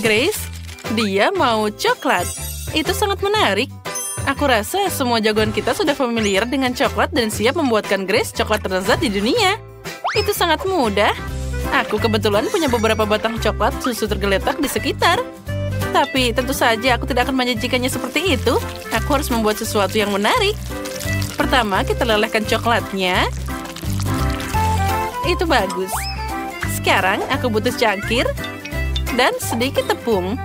Grace, dia mau coklat. Itu sangat menarik. Aku rasa semua jagoan kita sudah familiar dengan coklat dan siap membuatkan Grace coklat terlezat di dunia. Itu sangat mudah. Aku kebetulan punya beberapa batang coklat susu tergeletak di sekitar. Tapi tentu saja aku tidak akan menyajikannya seperti itu. Aku harus membuat sesuatu yang menarik. Pertama, kita lelehkan coklatnya. Itu bagus. Sekarang aku butuh cangkir dan sedikit tepung.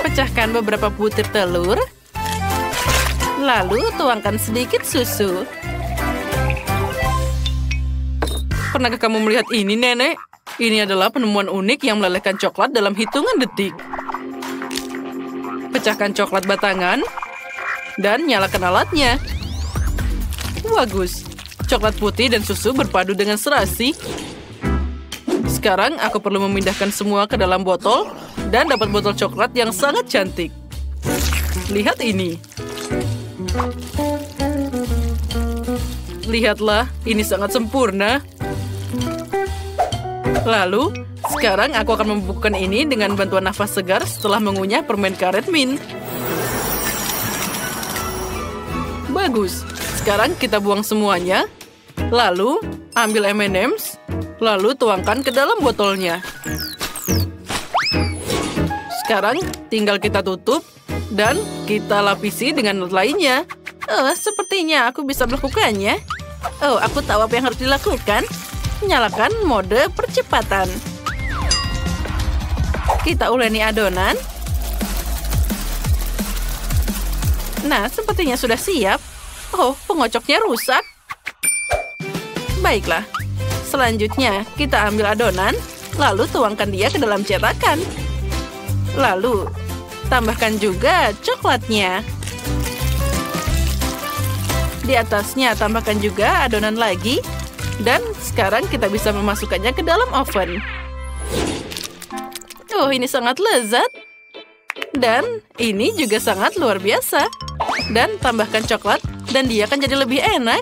Pecahkan beberapa butir telur. Lalu tuangkan sedikit susu. Pernahkah kamu melihat ini, Nenek? Ini adalah penemuan unik yang melelehkan coklat dalam hitungan detik. Pecahkan coklat batangan dan nyalakan alatnya. Bagus. Coklat putih dan susu berpadu dengan serasi. Sekarang aku perlu memindahkan semua ke dalam botol dan dapat botol coklat yang sangat cantik. Lihat ini. Lihatlah, ini sangat sempurna. Lalu, sekarang aku akan membubukkan ini dengan bantuan nafas segar setelah mengunyah permen karet mint. Bagus. Sekarang kita buang semuanya. Lalu, ambil M&M's. Lalu tuangkan ke dalam botolnya. Sekarang tinggal kita tutup dan kita lapisi dengan lainnya. Sepertinya aku bisa melakukannya. Aku tahu apa yang harus dilakukan. Nyalakan mode percepatan. Kita uleni adonan. Nah, sepertinya sudah siap. Pengocoknya rusak. Baiklah. Selanjutnya, kita ambil adonan, lalu tuangkan dia ke dalam cetakan. Lalu, tambahkan juga coklatnya. Di atasnya, tambahkan juga adonan lagi. Dan sekarang kita bisa memasukkannya ke dalam oven. Ini sangat lezat. Dan ini juga sangat luar biasa. Dan tambahkan coklat, dan dia akan jadi lebih enak.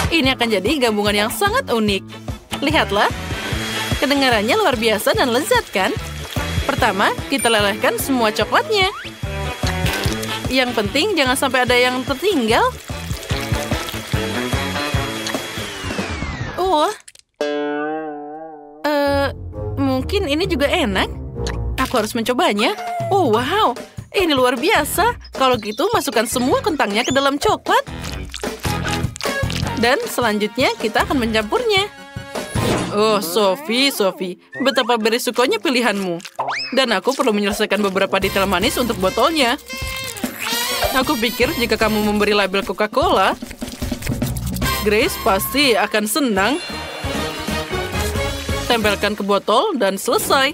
Ini akan jadi gabungan yang sangat unik. Lihatlah. Kedengarannya luar biasa dan lezat, kan? Pertama, kita lelehkan semua coklatnya. Yang penting jangan sampai ada yang tertinggal. Mungkin ini juga enak. Aku harus mencobanya. Wow. Ini luar biasa. Kalau gitu, masukkan semua kentangnya ke dalam coklat. Dan selanjutnya, kita akan mencampurnya. Sophie. Betapa beresikonya pilihanmu. Dan aku perlu menyelesaikan beberapa detail manis untuk botolnya. Aku pikir jika kamu memberi label Coca-Cola, Grace pasti akan senang. Tempelkan ke botol dan selesai.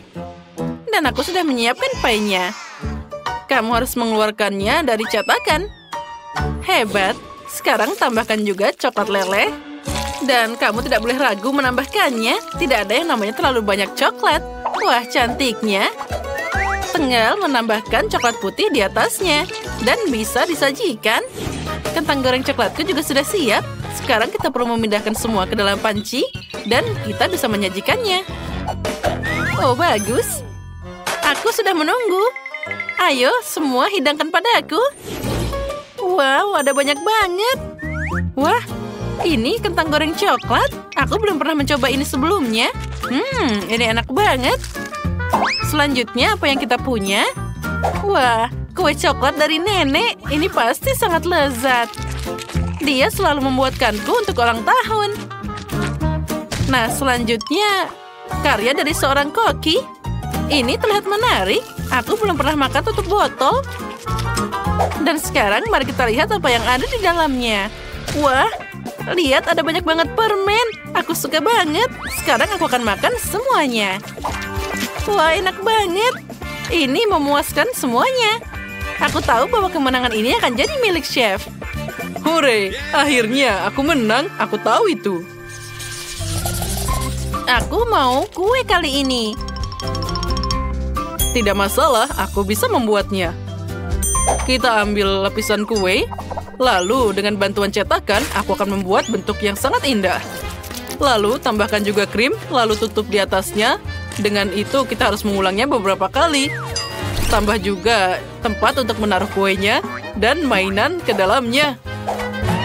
Dan aku sudah menyiapkan pie-nya. Kamu harus mengeluarkannya dari cetakan. Hebat. Sekarang tambahkan juga coklat leleh. Dan kamu tidak boleh ragu menambahkannya. Tidak ada yang namanya terlalu banyak coklat. Wah, cantiknya. Tinggal menambahkan coklat putih di atasnya. Dan bisa disajikan. Kentang goreng coklatku juga sudah siap. Sekarang kita perlu memindahkan semua ke dalam panci. Dan kita bisa menyajikannya. Bagus. Aku sudah menunggu. Ayo, semua hidangkan padaku. Wow, ada banyak banget. Wah, ini kentang goreng coklat. Aku belum pernah mencoba ini sebelumnya. Ini enak banget. Selanjutnya, apa yang kita punya? Wah, kue coklat dari nenek. Ini pasti sangat lezat. Dia selalu membuatkanku untuk ulang tahun. Nah, selanjutnya, karya dari seorang koki. Ini terlihat menarik. Aku belum pernah makan tutup botol. Dan sekarang mari kita lihat apa yang ada di dalamnya. Wah, lihat ada banyak banget permen. Aku suka banget. Sekarang aku akan makan semuanya. Wah, enak banget. Ini memuaskan semuanya. Aku tahu bahwa kemenangan ini akan jadi milik chef. Hore, akhirnya aku menang. Aku tahu itu. Aku mau kue kali ini. Tidak masalah, aku bisa membuatnya. Kita ambil lapisan kue, lalu dengan bantuan cetakan, aku akan membuat bentuk yang sangat indah. Lalu tambahkan juga krim, lalu tutup di atasnya, Dengan itu kita harus mengulangnya beberapa kali. Tambah juga tempat untuk menaruh kuenya dan mainan ke dalamnya.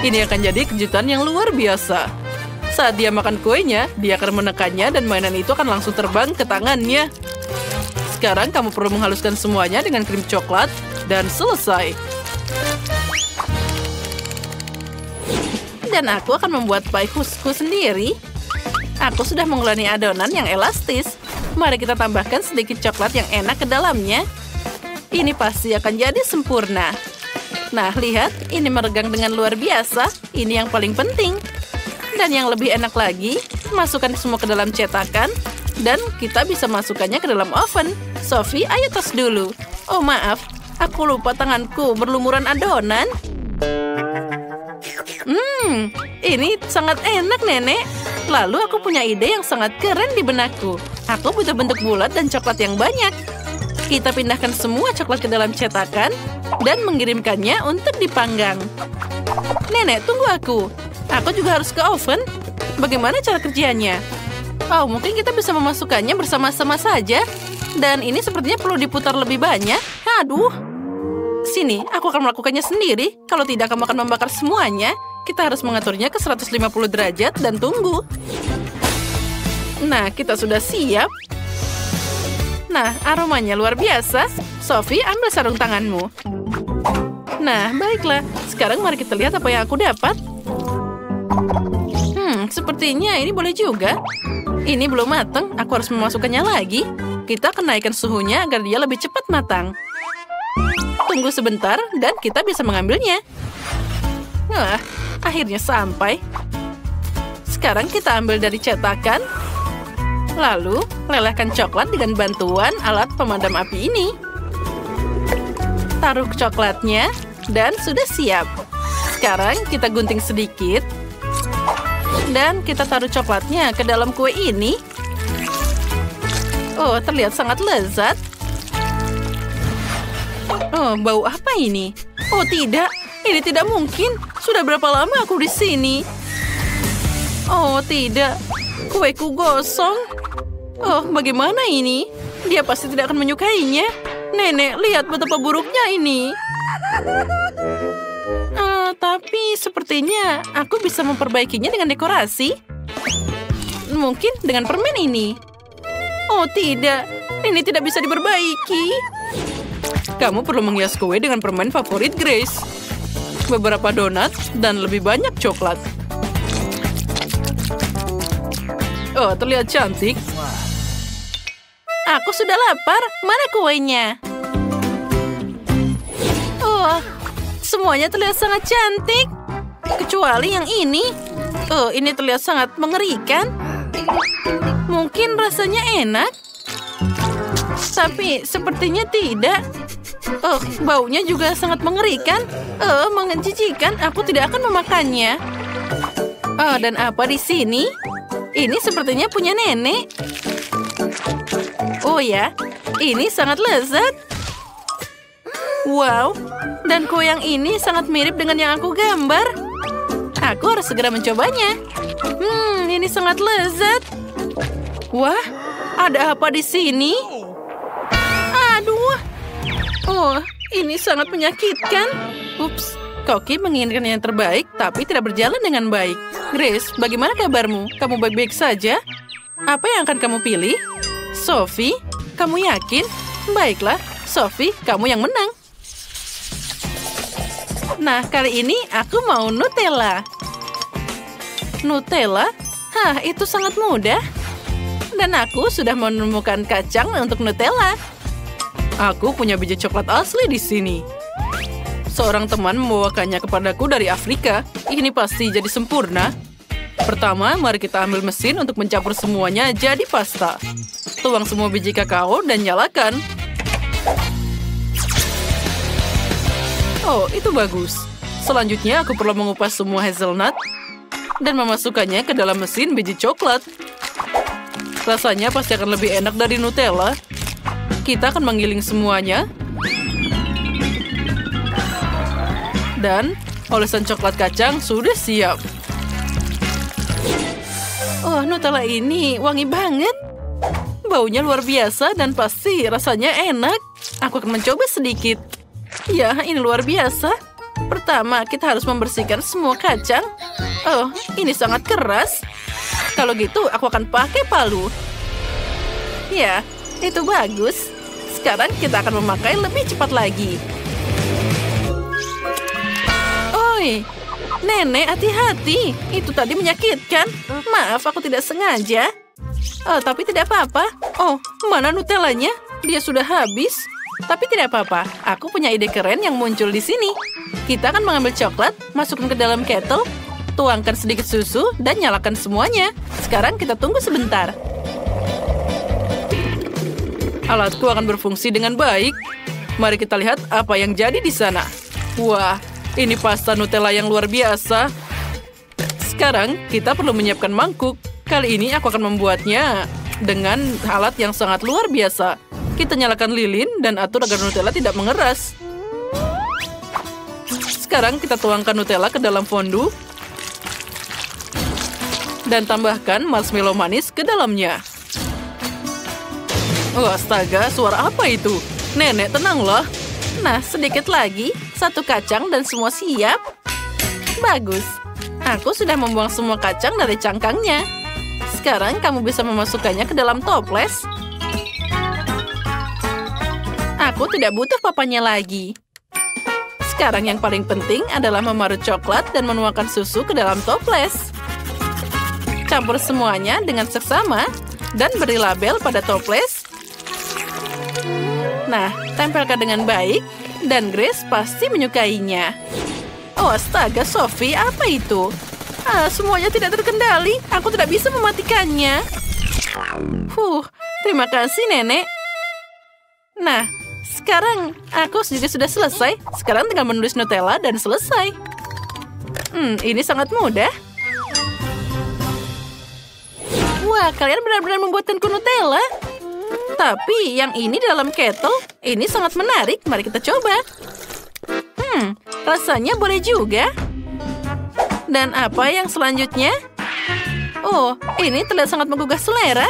Ini akan jadi kejutan yang luar biasa. Saat dia makan kuenya, dia akan menekannya dan mainan itu akan langsung terbang ke tangannya. Sekarang kamu perlu menghaluskan semuanya dengan krim coklat dan selesai. Dan aku akan membuat pie khusku sendiri. Aku sudah mengulani adonan yang elastis. Mari kita tambahkan sedikit coklat yang enak ke dalamnya. Ini pasti akan jadi sempurna. Nah, lihat, ini meregang dengan luar biasa. Ini yang paling penting. Dan yang lebih enak lagi, masukkan semua ke dalam cetakan. Dan kita bisa masukkannya ke dalam oven. Sophie, ayo tos dulu. Oh, maaf. Aku lupa tanganku berlumuran adonan. Ini sangat enak, Nenek. Lalu aku punya ide yang sangat keren di benakku. Aku butuh bentuk bulat dan coklat yang banyak. Kita pindahkan semua coklat ke dalam cetakan dan mengirimkannya untuk dipanggang. Nenek, tunggu aku. Aku juga harus ke oven. Bagaimana cara kerjanya? Oh, mungkin kita bisa memasukkannya bersama-sama saja. Dan ini sepertinya perlu diputar lebih banyak. Aduh. Sini, aku akan melakukannya sendiri. Kalau tidak, kamu akan membakar semuanya. Kita harus mengaturnya ke 150 derajat dan tunggu. Nah, kita sudah siap. Nah, aromanya luar biasa. Sophie, ambil sarung tanganmu. Nah, baiklah. Sekarang mari kita lihat apa yang aku dapat. Sepertinya ini boleh juga. Ini belum matang, aku harus memasukkannya lagi. Kita akan naikkan suhunya agar dia lebih cepat matang. Tunggu sebentar dan kita bisa mengambilnya. Wah, akhirnya sampai. Sekarang kita ambil dari cetakan. Lalu, lelehkan coklat dengan bantuan alat pemadam api ini. Taruh coklatnya dan sudah siap. Sekarang kita gunting sedikit. Dan kita taruh coklatnya ke dalam kue ini. Oh, terlihat sangat lezat. Oh, bau apa ini? Oh, tidak. Ini tidak mungkin. Sudah berapa lama aku di sini? Oh, tidak. Kueku gosong. Oh, bagaimana ini? Dia pasti tidak akan menyukainya. Nenek, lihat betapa buruknya ini. Tapi sepertinya aku bisa memperbaikinya dengan dekorasi. Mungkin dengan permen ini. Oh, tidak. Ini tidak bisa diperbaiki. Kamu perlu menghias kue dengan permen favorit Grace. Beberapa donat dan lebih banyak coklat. Oh, terlihat cantik. Aku sudah lapar. Mana kuenya? Oh, semuanya terlihat sangat cantik. Kecuali yang ini. Oh, ini terlihat sangat mengerikan. Mungkin rasanya enak. Tapi sepertinya tidak. Oh, baunya juga sangat mengerikan. Oh, menjijikan. Aku tidak akan memakannya. Oh, dan apa di sini? Ini sepertinya punya nenek. Oh ya, ini sangat lezat. Wow, dan kue yang ini sangat mirip dengan yang aku gambar. Aku harus segera mencobanya. Ini sangat lezat. Wah, ada apa di sini? Aduh. Oh, ini sangat menyakitkan. Ups, Koki menginginkan yang terbaik, tapi tidak berjalan dengan baik. Grace, bagaimana kabarmu? Kamu baik-baik saja? Apa yang akan kamu pilih? Sophie, kamu yakin? Baiklah, Sophie, kamu yang menang. Nah, kali ini aku mau Nutella. Nutella? Hah, itu sangat mudah. Dan aku sudah menemukan kacang untuk Nutella. Aku punya biji coklat asli di sini. Seorang teman membawakannya kepadaku dari Afrika. Ini pasti jadi sempurna. Pertama, mari kita ambil mesin untuk mencampur semuanya jadi pasta. Tuang semua biji kakao dan nyalakan. Oh, itu bagus. Selanjutnya, aku perlu mengupas semua hazelnut dan memasukkannya ke dalam mesin biji coklat. Rasanya pasti akan lebih enak dari Nutella. Kita akan menggiling semuanya. Dan olesan coklat kacang sudah siap. Oh, Nutella ini wangi banget. baunya luar biasa dan pasti rasanya enak. Aku akan mencoba sedikit. Ya, ini luar biasa. Pertama, kita harus membersihkan semua kacang. Oh, ini sangat keras. Kalau gitu, aku akan pakai palu. Ya, itu bagus. Sekarang kita akan memakai lebih cepat lagi. Oi, Nenek, hati-hati. Itu tadi menyakitkan. Maaf, aku tidak sengaja. Oh, tapi tidak apa-apa. Oh, mana Nutellanya? Dia sudah habis. Tapi tidak apa-apa. Aku punya ide keren yang muncul di sini. Kita akan mengambil coklat, masukkan ke dalam kettle, tuangkan sedikit susu, dan nyalakan semuanya. Sekarang kita tunggu sebentar. Alatku akan berfungsi dengan baik. Mari kita lihat apa yang jadi di sana. Wah, ini pasta Nutella yang luar biasa. Sekarang kita perlu menyiapkan mangkuk. Kali ini aku akan membuatnya dengan alat yang sangat luar biasa. Kita nyalakan lilin dan atur agar Nutella tidak mengeras. Sekarang kita tuangkan Nutella ke dalam fondue. Dan tambahkan marshmallow manis ke dalamnya. Oh, astaga, suara apa itu? Nenek, tenanglah. Nah, sedikit lagi. 1 kacang dan semua siap. Bagus. Aku sudah membuang semua kacang dari cangkangnya. Sekarang kamu bisa memasukkannya ke dalam toples. Aku tidak butuh papanya lagi. Sekarang yang paling penting adalah memarut coklat dan menuangkan susu ke dalam toples. Campur semuanya dengan seksama dan beri label pada toples. Nah, tempelkan dengan baik dan Grace pasti menyukainya. Oh, astaga, Sophie, apa itu? Semuanya tidak terkendali. Aku tidak bisa mematikannya. Terima kasih, Nenek. Nah, sekarang aku juga sudah selesai. Sekarang tinggal menulis Nutella dan selesai. Ini sangat mudah. Wah, kalian benar-benar membuatkanku Nutella. Tapi yang ini dalam kettle, ini sangat menarik. Mari kita coba. Rasanya boleh juga. Dan apa yang selanjutnya? Oh, ini terlihat sangat menggugah selera.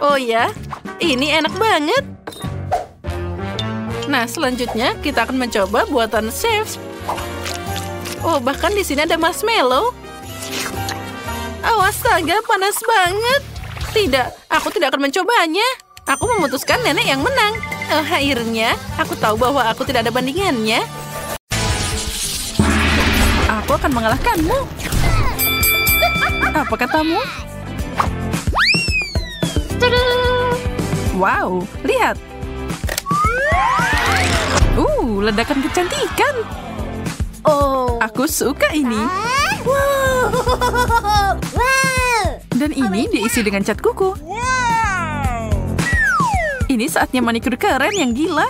Oh ya, ini enak banget. Nah, selanjutnya kita akan mencoba buatan chef. Oh, bahkan di sini ada marshmallow. Oh, astaga, panas banget. Tidak, aku tidak akan mencobanya. Aku memutuskan Nenek yang menang. Oh, akhirnya, aku tahu bahwa aku tidak ada bandingannya. Aku akan mengalahkanmu. Apa katamu? Wow, lihat. Ledakan kecantikan. Oh, aku suka ini. Dan ini diisi dengan cat kuku. Ini saatnya manikur keren yang gila.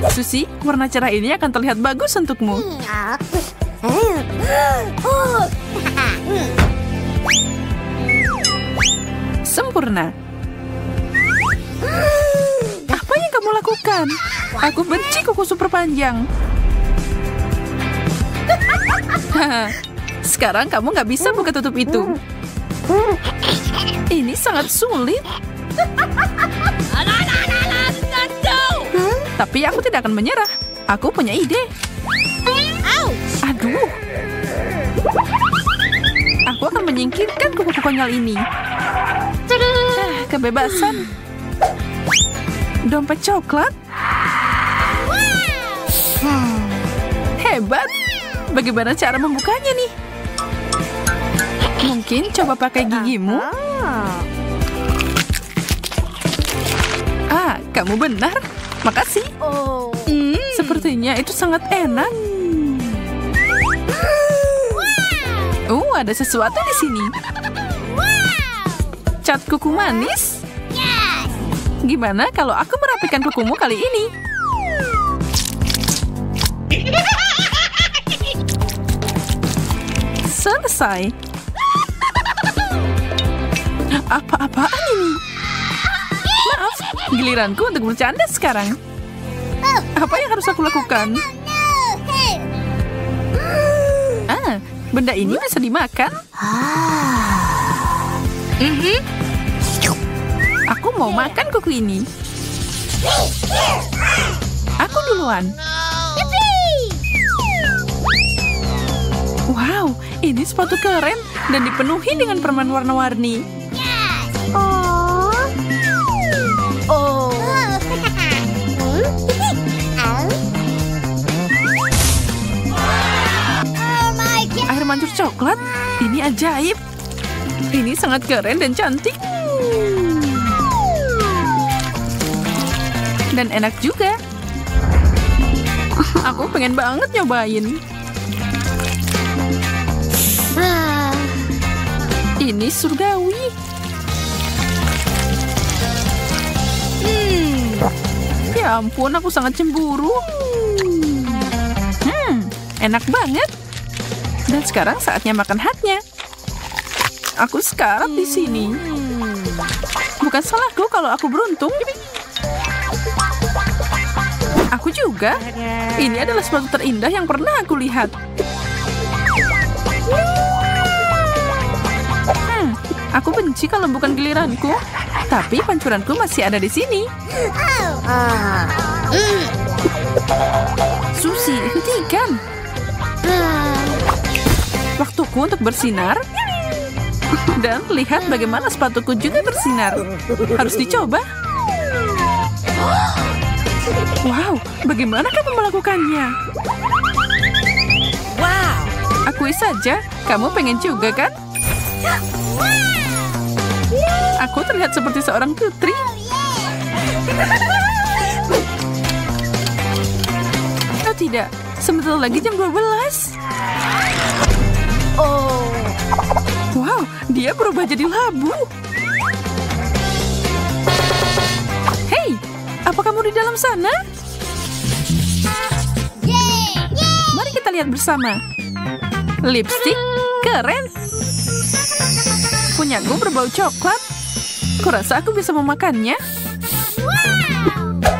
Susie, warna cerah ini akan terlihat bagus untukmu. Sempurna. Apa yang kamu lakukan? Aku benci kuku super panjang. Sekarang kamu nggak bisa buka tutup itu. Ini sangat sulit. Tapi aku tidak akan menyerah. Aku punya ide. Aduh. Aku akan menyingkirkan kuku konyol ini. Kebebasan. Dompet coklat. Hebat. Bagaimana cara membukanya nih? Mungkin coba pakai gigimu. Kamu benar. Makasih. Sepertinya itu sangat enak. Ada sesuatu di sini. Cat kuku manis. Gimana kalau aku merapikan kukumu kali ini? Selesai. Apa-apaan ini? Maaf, giliranku untuk bercanda sekarang. Apa yang harus aku lakukan? benda ini bisa dimakan? Aku mau makan kuku ini. Aku duluan. Wow, ini sepatu keren dan dipenuhi dengan permen warna-warni. Air mancur coklat, ini ajaib. Ini sangat keren dan cantik. Dan enak juga. Aku pengen banget nyobain. Ini surgawi. Ya ampun, aku sangat cemburu. Enak banget. Dan sekarang saatnya makan hatnya. Aku sekarat di sini. Bukan salahku kalau aku beruntung. Aku juga. Ini adalah sepatu terindah yang pernah aku lihat. Aku benci kalau bukan giliranku. Tapi pancuranku masih ada di sini. Susi, hentikan. Waktuku untuk bersinar. Dan lihat bagaimana sepatuku juga bersinar. Harus dicoba. Wow, bagaimana kamu melakukannya? Wow. Akui saja, kamu pengen juga kan? Aku terlihat seperti seorang putri. Oh tidak, sebentar lagi jam 12. Wow, dia berubah jadi labu. Hei, apa kamu di dalam sana? Mari kita lihat bersama. Lipstik keren. Punyaku berbau coklat. Kurasa aku bisa memakannya.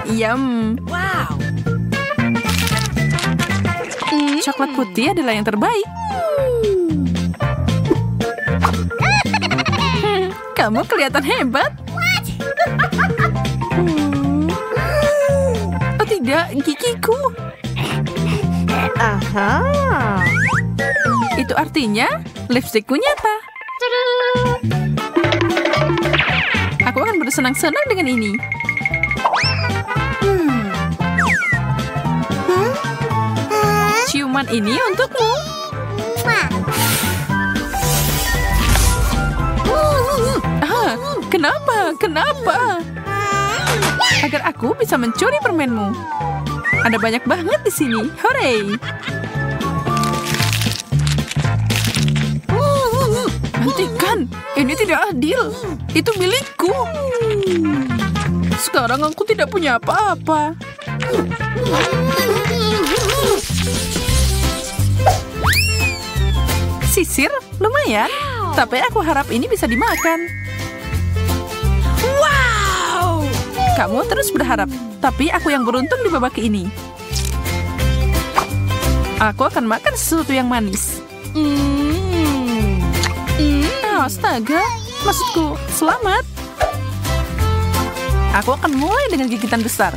Yum. Coklat putih adalah yang terbaik. Kamu kelihatan hebat. Oh tidak, gigiku. Itu artinya lipstikku nyata. Aku akan bersenang-senang dengan ini. Ciuman ini untukmu. Kenapa? Kenapa? Agar aku bisa mencuri permenmu. Ada banyak banget di sini. Hore! Hentikan! Ini tidak adil. Itu milikku. Sekarang aku tidak punya apa-apa. Sisir, lumayan. Tapi aku harap ini bisa dimakan. Wow! Kamu terus berharap, tapi aku yang beruntung di babak ini. Aku akan makan sesuatu yang manis. Astaga, maksudku, selamat. Aku akan mulai dengan gigitan besar.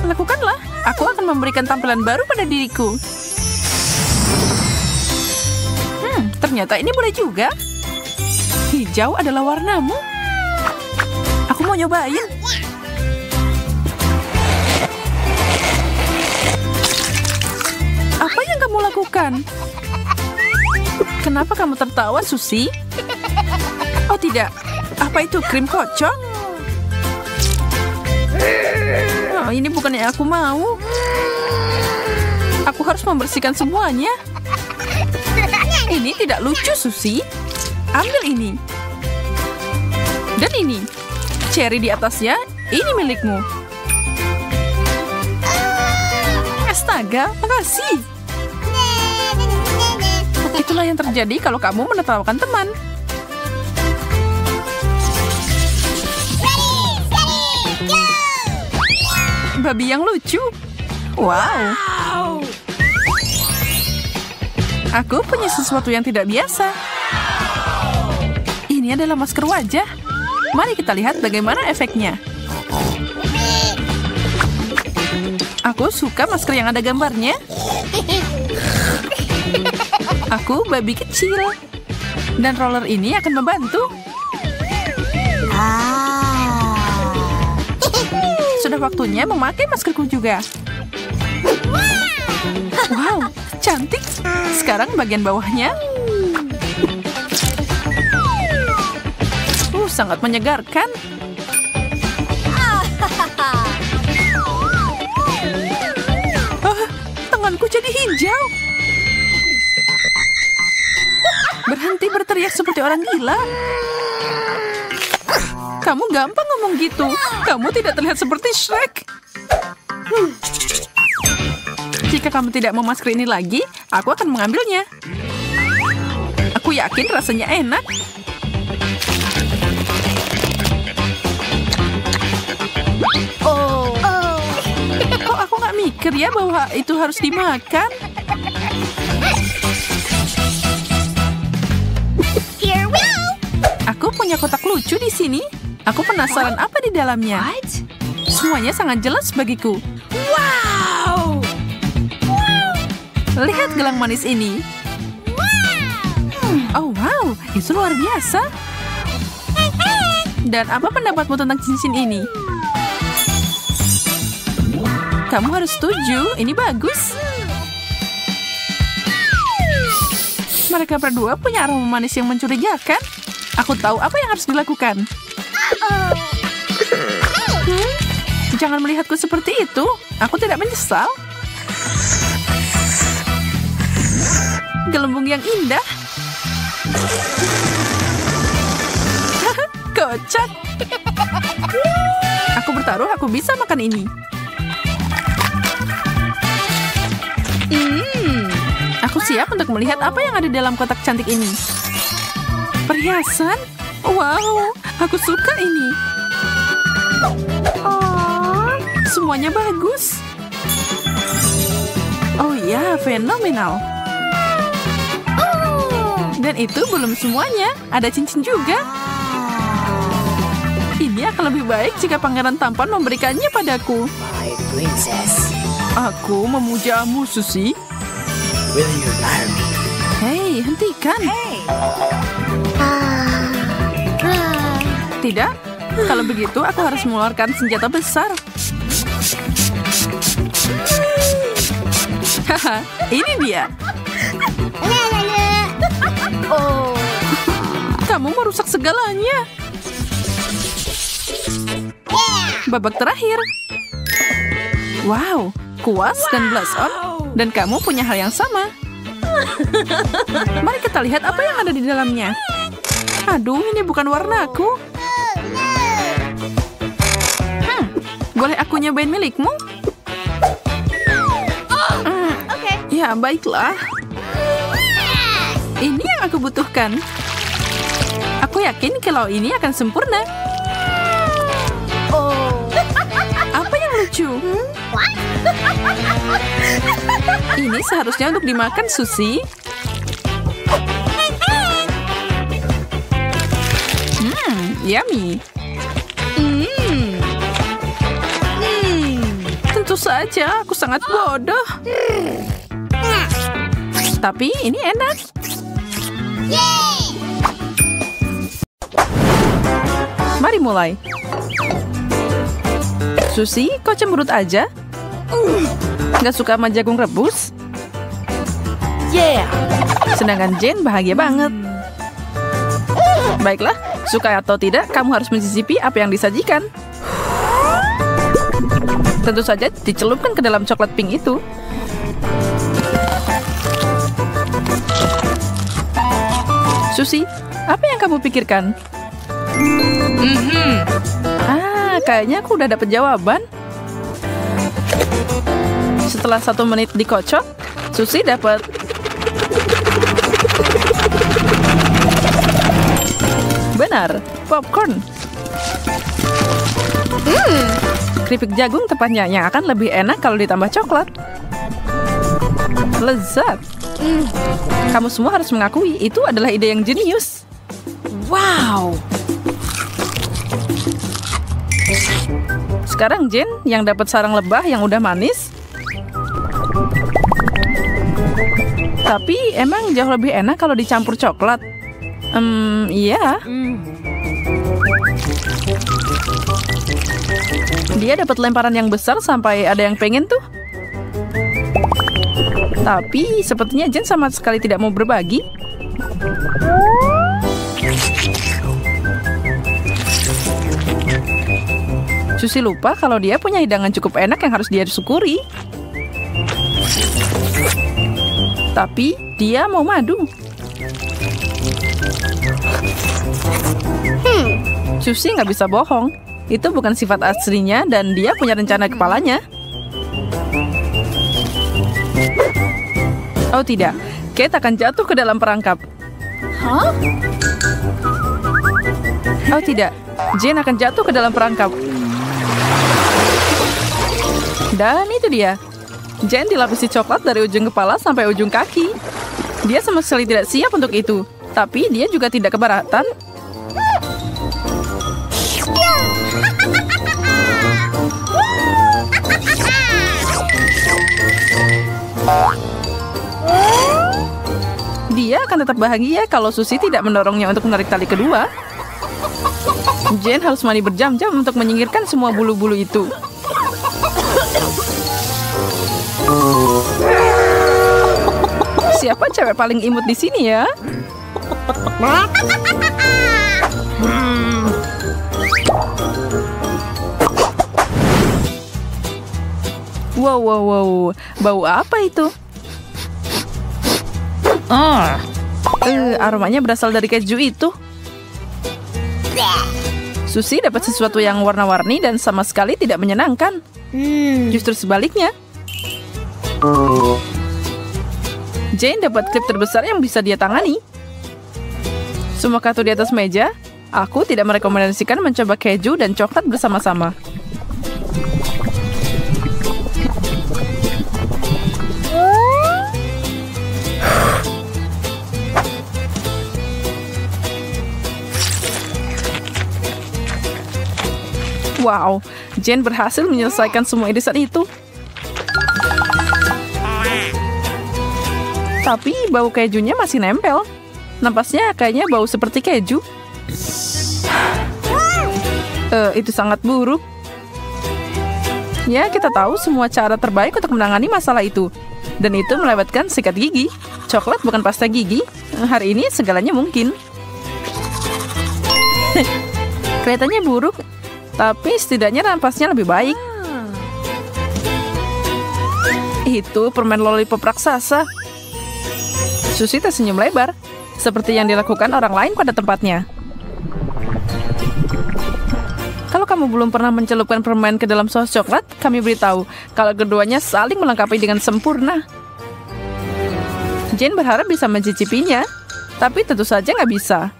Lakukanlah, aku akan memberikan tampilan baru pada diriku. Ternyata ini boleh juga. Hijau adalah warnamu. Aku mau nyobain. Apa yang kamu lakukan? Kenapa kamu tertawa, Susi? Oh tidak, apa itu krim kocok? Oh, ini bukan yang aku mau. Aku harus membersihkan semuanya. Ini tidak lucu, Susi. Ambil ini. Dan ini. Cherry di atasnya, ini milikmu. Astaga, makasih. Itulah yang terjadi kalau kamu menertawakan teman. Babi yang lucu. Wow. Aku punya sesuatu yang tidak biasa. Ini adalah masker wajah. Mari kita lihat bagaimana efeknya. Aku suka masker yang ada gambarnya. Aku babi kecil. Dan roller ini akan membantu. Sudah waktunya memakai maskerku juga. Wow, cantik. Sekarang bagian bawahnya. Sangat menyegarkan. Tanganku jadi hijau. Berhenti berteriak seperti orang gila. Kamu gampang ngomong gitu. Kamu tidak terlihat seperti Shrek. Jika kamu tidak mau masker ini lagi, aku akan mengambilnya. Aku yakin rasanya enak. Kok aku nggak mikir ya bahwa itu harus dimakan? Aku punya kotak lucu di sini. Aku penasaran apa di dalamnya. Semuanya sangat jelas bagiku. Wow! Lihat gelang manis ini. Oh wow, itu luar biasa. Dan apa pendapatmu tentang cincin ini? Kamu harus setuju, ini bagus. Mereka berdua punya aroma manis yang mencurigakan. Aku tahu apa yang harus dilakukan. Jangan melihatku seperti itu. Aku tidak menyesal. Gelembung yang indah. Kocak. Aku bertaruh aku bisa makan ini. Aku siap untuk melihat apa yang ada di dalam kotak cantik ini. Perhiasan? Wow, aku suka ini. Semuanya bagus. Oh ya, fenomenal. Dan itu belum semuanya. Ada cincin juga. Ini akan lebih baik jika pangeran tampan memberikannya padaku. My princess. Aku memujamu, Susie. Will you marry me? Hei, hentikan. Tidak? Kalau begitu, aku harus mengeluarkan senjata besar. Haha, ini dia. Oh, kamu merusak segalanya. Babak terakhir. Wow, kuas dan blush on. Dan kamu punya hal yang sama. Mari kita lihat apa yang ada di dalamnya. Aduh, ini bukan warnaku. Boleh aku nyobain milikmu? Ya, baiklah. Ini yang aku butuhkan. Aku yakin kalau ini akan sempurna. Apa yang lucu? Ini seharusnya untuk dimakan, Susie. Yummy. Tentu saja, aku sangat bodoh. Tapi ini enak. Mari mulai. Susie, kau cemberut aja? Gak suka sama jagung rebus? Sedangkan Jane bahagia banget. Baiklah, suka atau tidak, kamu harus mencicipi apa yang disajikan. Tentu saja dicelupkan ke dalam coklat pink itu. Susie, apa yang kamu pikirkan? Kayaknya aku udah dapet jawaban. Setelah 1 menit dikocok, Susie dapat benar, popcorn. Keripik jagung tepatnya yang akan lebih enak kalau ditambah coklat. Lezat. Kamu semua harus mengakui itu adalah ide yang jenius. Wow. Sekarang Jane yang dapat sarang lebah yang udah manis. Tapi emang jauh lebih enak kalau dicampur coklat. Iya. Dia dapat lemparan yang besar sampai ada yang pengen tuh. Tapi sepertinya Jane sama sekali tidak mau berbagi. Susie lupa kalau dia punya hidangan cukup enak yang harus dia syukuri. Tapi dia mau madu. Susie nggak bisa bohong. Itu bukan sifat aslinya dan dia punya rencana di kepalanya. Oh tidak, Kate akan jatuh ke dalam perangkap. Hah? Oh tidak, Jane akan jatuh ke dalam perangkap. Dan itu dia. Jane dilapisi coklat dari ujung kepala sampai ujung kaki. Dia sama sekali tidak siap untuk itu. Tapi dia juga tidak keberatan. Dia akan tetap bahagia kalau Susie tidak mendorongnya untuk menarik tali kedua. Jane harus mandi berjam-jam untuk menyingkirkan semua bulu-bulu itu. Siapa cewek paling imut di sini ya? Wow. Bau apa itu? Aromanya berasal dari keju itu. Susie dapat sesuatu yang warna-warni dan sama sekali tidak menyenangkan. Justru sebaliknya. Jane dapat klip terbesar yang bisa dia tangani. Semua kartu di atas meja. Aku tidak merekomendasikan mencoba keju dan coklat bersama-sama. Wow, Jane berhasil menyelesaikan semua irisan itu. Tapi bau kejunya masih nempel. Nampaknya kayaknya bau seperti keju. Itu sangat buruk. Ya, kita tahu semua cara terbaik untuk menangani masalah itu. Dan itu melewatkan sikat gigi. Coklat bukan pasta gigi. Hari ini segalanya mungkin. Kelihatannya buruk. Tapi setidaknya nampasnya lebih baik. Itu permen lollipop raksasa. Susie tersenyum lebar, seperti yang dilakukan orang lain pada tempatnya. Kalau kamu belum pernah mencelupkan permen ke dalam saus coklat, kami beritahu kalau keduanya saling melengkapi dengan sempurna. Jane berharap bisa mencicipinya, tapi tentu saja nggak bisa.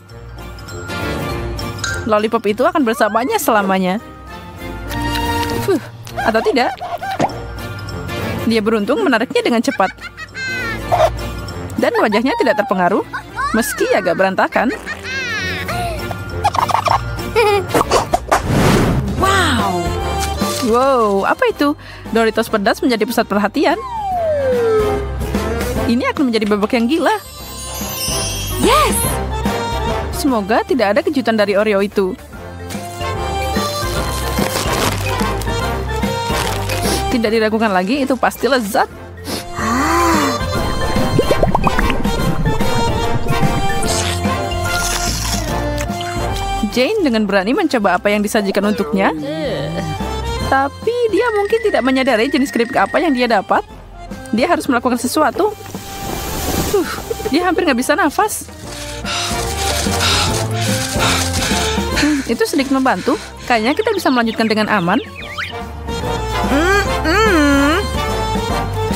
Lollipop itu akan bersamanya selamanya. Atau tidak? Dia beruntung menariknya dengan cepat. Dan wajahnya tidak terpengaruh, meski agak berantakan. Wow, apa itu? Doritos pedas menjadi pusat perhatian. Ini akan menjadi babak yang gila. Yes! Semoga tidak ada kejutan dari Oreo itu. Tidak diragukan lagi, itu pasti lezat. Jane dengan berani mencoba apa yang disajikan untuknya. Tapi dia mungkin tidak menyadari jenis keripik apa yang dia dapat. Dia harus melakukan sesuatu. Dia hampir nggak bisa nafas. Itu sedikit membantu. Kayaknya kita bisa melanjutkan dengan aman.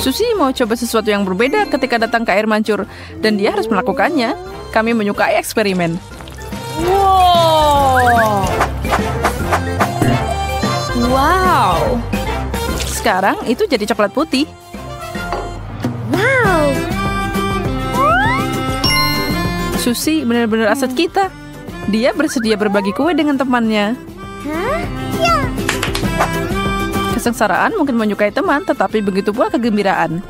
Susie mau coba sesuatu yang berbeda ketika datang ke air mancur. Dan dia harus melakukannya. Kami menyukai eksperimen. Wow. Sekarang itu jadi coklat putih. Wow. Susi benar-benar aset kita. Dia bersedia berbagi kue dengan temannya. Kesengsaraan mungkin menyukai teman, tetapi begitu pula kegembiraan.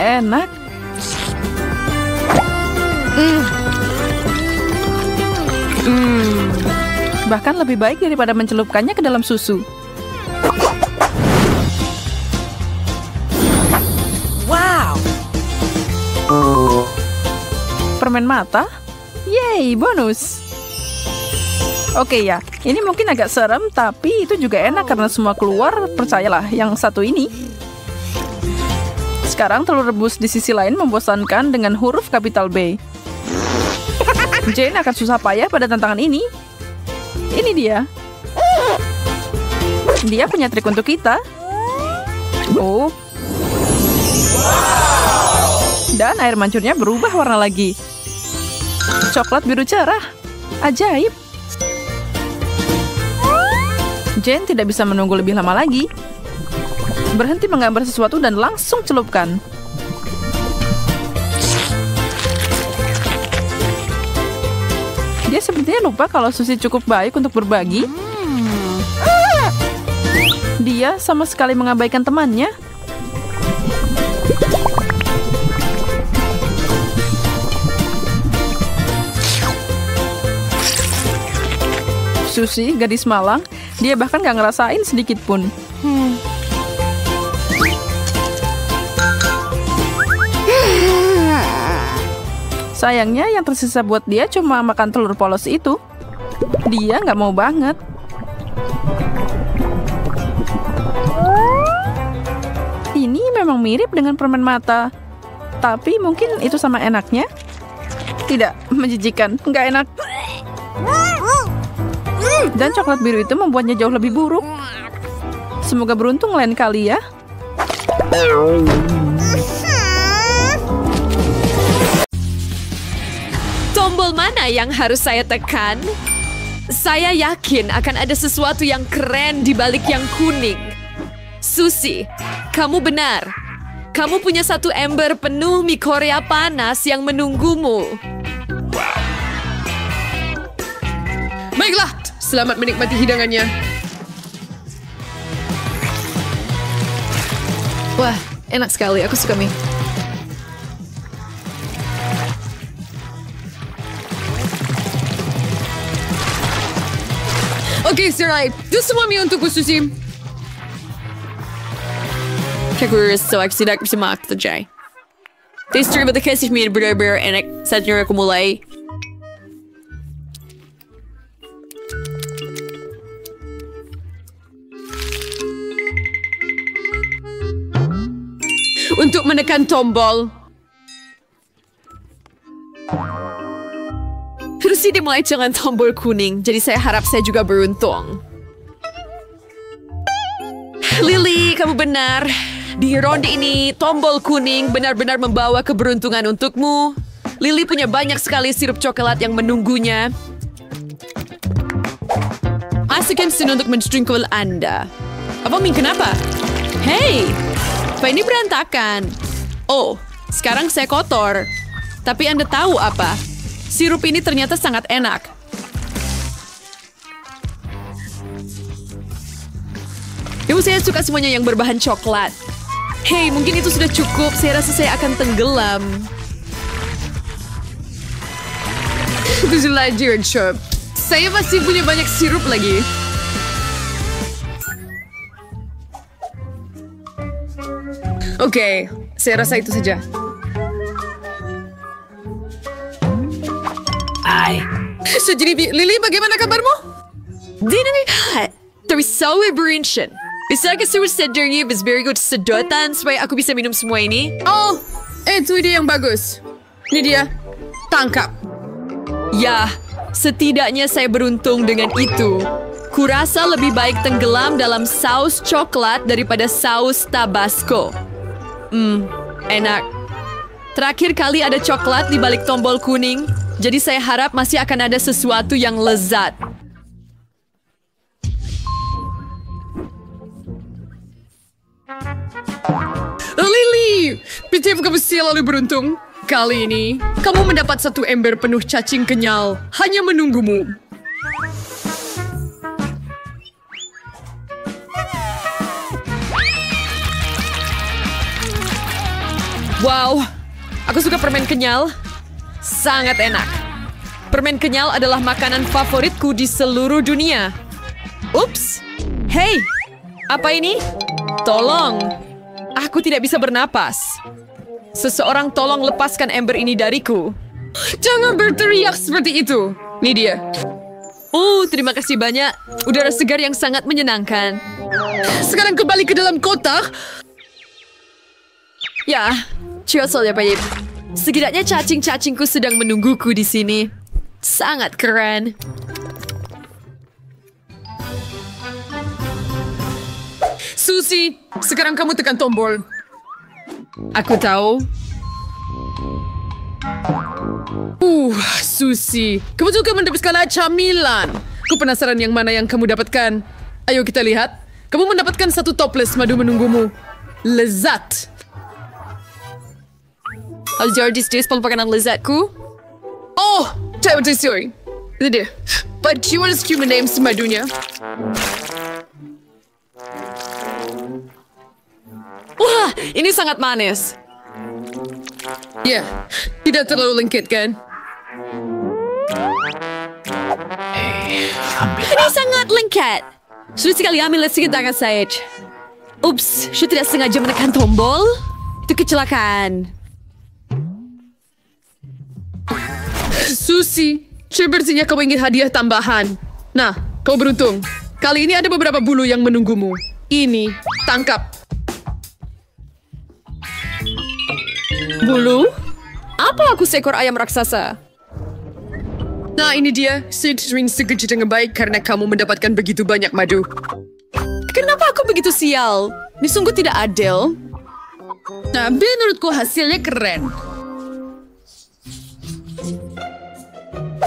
Enak. Bahkan lebih baik daripada mencelupkannya ke dalam susu. Wow. Permen mata? Yeay, bonus. Oke ya, ini mungkin agak serem, tapi itu juga enak karena semua keluar, percayalah, yang satu ini. Sekarang telur rebus di sisi lain membosankan dengan huruf kapital B. Jane akan susah payah pada tantangan ini. Ini dia. Dia punya trik untuk kita. Oh. Dan air mancurnya berubah warna lagi. Coklat biru cerah. Ajaib. Jane tidak bisa menunggu lebih lama lagi. Berhenti menggambar sesuatu dan langsung celupkan. Dia sepertinya lupa kalau Susi cukup baik untuk berbagi. Dia sama sekali mengabaikan temannya. Susi, gadis malang, dia bahkan gak ngerasain sedikit pun. Sayangnya yang tersisa buat dia cuma makan telur polos itu. Dia nggak mau banget. Ini memang mirip dengan permen mata. Tapi mungkin itu sama enaknya. Tidak, menjijikan, nggak enak. Dan coklat biru itu membuatnya jauh lebih buruk. Semoga beruntung lain kali ya. Tombol mana yang harus saya tekan? Saya yakin akan ada sesuatu yang keren di balik yang kuning. Susi, kamu benar. Kamu punya satu ember penuh mie Korea panas yang menunggumu. Baiklah, selamat menikmati hidangannya. Wah, enak sekali. Aku suka mie. Oke, Sirai. Itu semua mie untukku, Susi. Kayaknya sewaktu tidak bisa makan Jay. Taster ba kasih mie benar-benar enak saat aku mulai. Untuk menekan tombol. Susi dimulai dengan tombol kuning, jadi saya harap saya juga beruntung. Lily, kamu benar. Di ronde ini, tombol kuning benar-benar membawa keberuntungan untukmu. Lily punya banyak sekali sirup coklat yang menunggunya. Asik mesin untuk mensprinkle Anda. Apa Min, kenapa? Hey, apa ini berantakan? Oh, sekarang saya kotor. Tapi Anda tahu apa? Sirup ini ternyata sangat enak. Saya suka semuanya yang berbahan coklat. Hey, mungkin itu sudah cukup. Saya rasa saya akan tenggelam. Itu lanjut, Chop. Saya masih punya banyak sirup lagi. Oke, saya rasa itu saja. Jadi, Lily, bagaimana kabarmu? Dinamikat. Tapi selalu berinsin. Bisakah saya sadarnya very good sedotan supaya aku bisa minum semua ini? Oh, itu ide yang bagus. Ini dia. Tangkap. Ya, setidaknya saya beruntung dengan itu. Kurasa lebih baik tenggelam dalam saus coklat daripada saus Tabasco. Enak. Terakhir kali ada coklat di balik tombol kuning, jadi saya harap masih akan ada sesuatu yang lezat. Detektif kamu selalu beruntung. Kali ini, kamu mendapat satu ember penuh cacing kenyal. Hanya menunggumu. Wow, aku suka permen kenyal. Sangat enak. Permen kenyal adalah makanan favoritku di seluruh dunia. Ups, hey, apa ini? Tolong, aku tidak bisa bernapas. Seseorang tolong lepaskan ember ini dariku. Jangan berteriak seperti itu. Ini dia. Oh, terima kasih banyak. Udara segar yang sangat menyenangkan. Sekarang kembali ke dalam kotak. Ya, cheers ya, babe. Setidaknya cacing-cacingku sedang menungguku di sini. Sangat keren. Susie, sekarang kamu tekan tombol. Aku tahu. Susie, kamu juga mendapatkan camilan. Aku penasaran yang mana yang kamu dapatkan. Ayo kita lihat. Kamu mendapatkan satu toples madu menunggumu. Lezat. Aljardis Days merupakan lezatku. Oh, sorry. Itu dia. But you want to human names madunya? Wah, ini sangat manis. Ya, tidak terlalu lengket kan? Ini sangat lengket. Sulit sekali ambil sedikit tangan saya. Ups, saya tidak sengaja menekan tombol. Itu kecelakaan. Susie, sepertinya kamu ingin hadiah tambahan. Nah, kau beruntung. Kali ini ada beberapa bulu yang menunggumu. Ini, tangkap. Bulu? Apa aku seekor ayam raksasa? Nah, ini dia. Saya sering bekerja dengan baik karena kamu mendapatkan begitu banyak madu. Kenapa aku begitu sial? Ini sungguh tidak adil. Nah, menurutku hasilnya keren.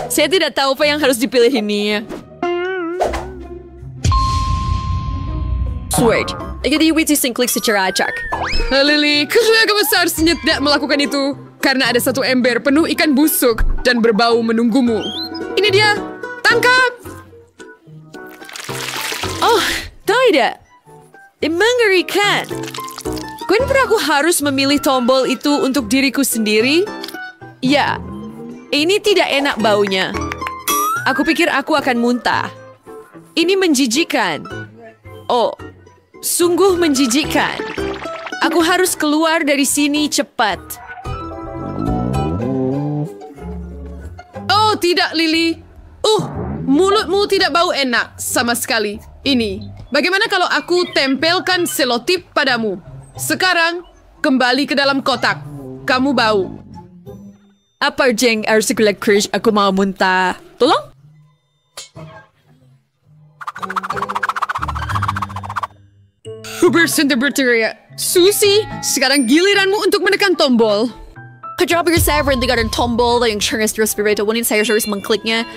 Saya tidak tahu apa yang harus dipilih ini. Sweet. Ikuti Witty Klik secara acak. Lily, kenapa kamu seharusnya tidak melakukan itu? Karena ada satu ember penuh ikan busuk dan berbau menunggumu. Ini dia. Tangkap! Oh, tidak. Mengerikan. Kenapa aku harus memilih tombol itu untuk diriku sendiri? Ya, ini tidak enak baunya. Aku pikir aku akan muntah. Ini menjijikan. Oh, sungguh menjijikan. Aku harus keluar dari sini cepat. Oh, tidak, Lily. Mulutmu tidak bau enak sama sekali. Ini, bagaimana kalau aku tempelkan selotip padamu? Sekarang, kembali ke dalam kotak. Kamu bau. Apa jeng harus kulit Krish? Aku mau muntah. Tolong? Huberson berteriak. Susie, sekarang giliranmu untuk menekan tombol. Kejar saya berhenti dengan tombol yang cerdas respirator. Wanita saya harus mengkliknya.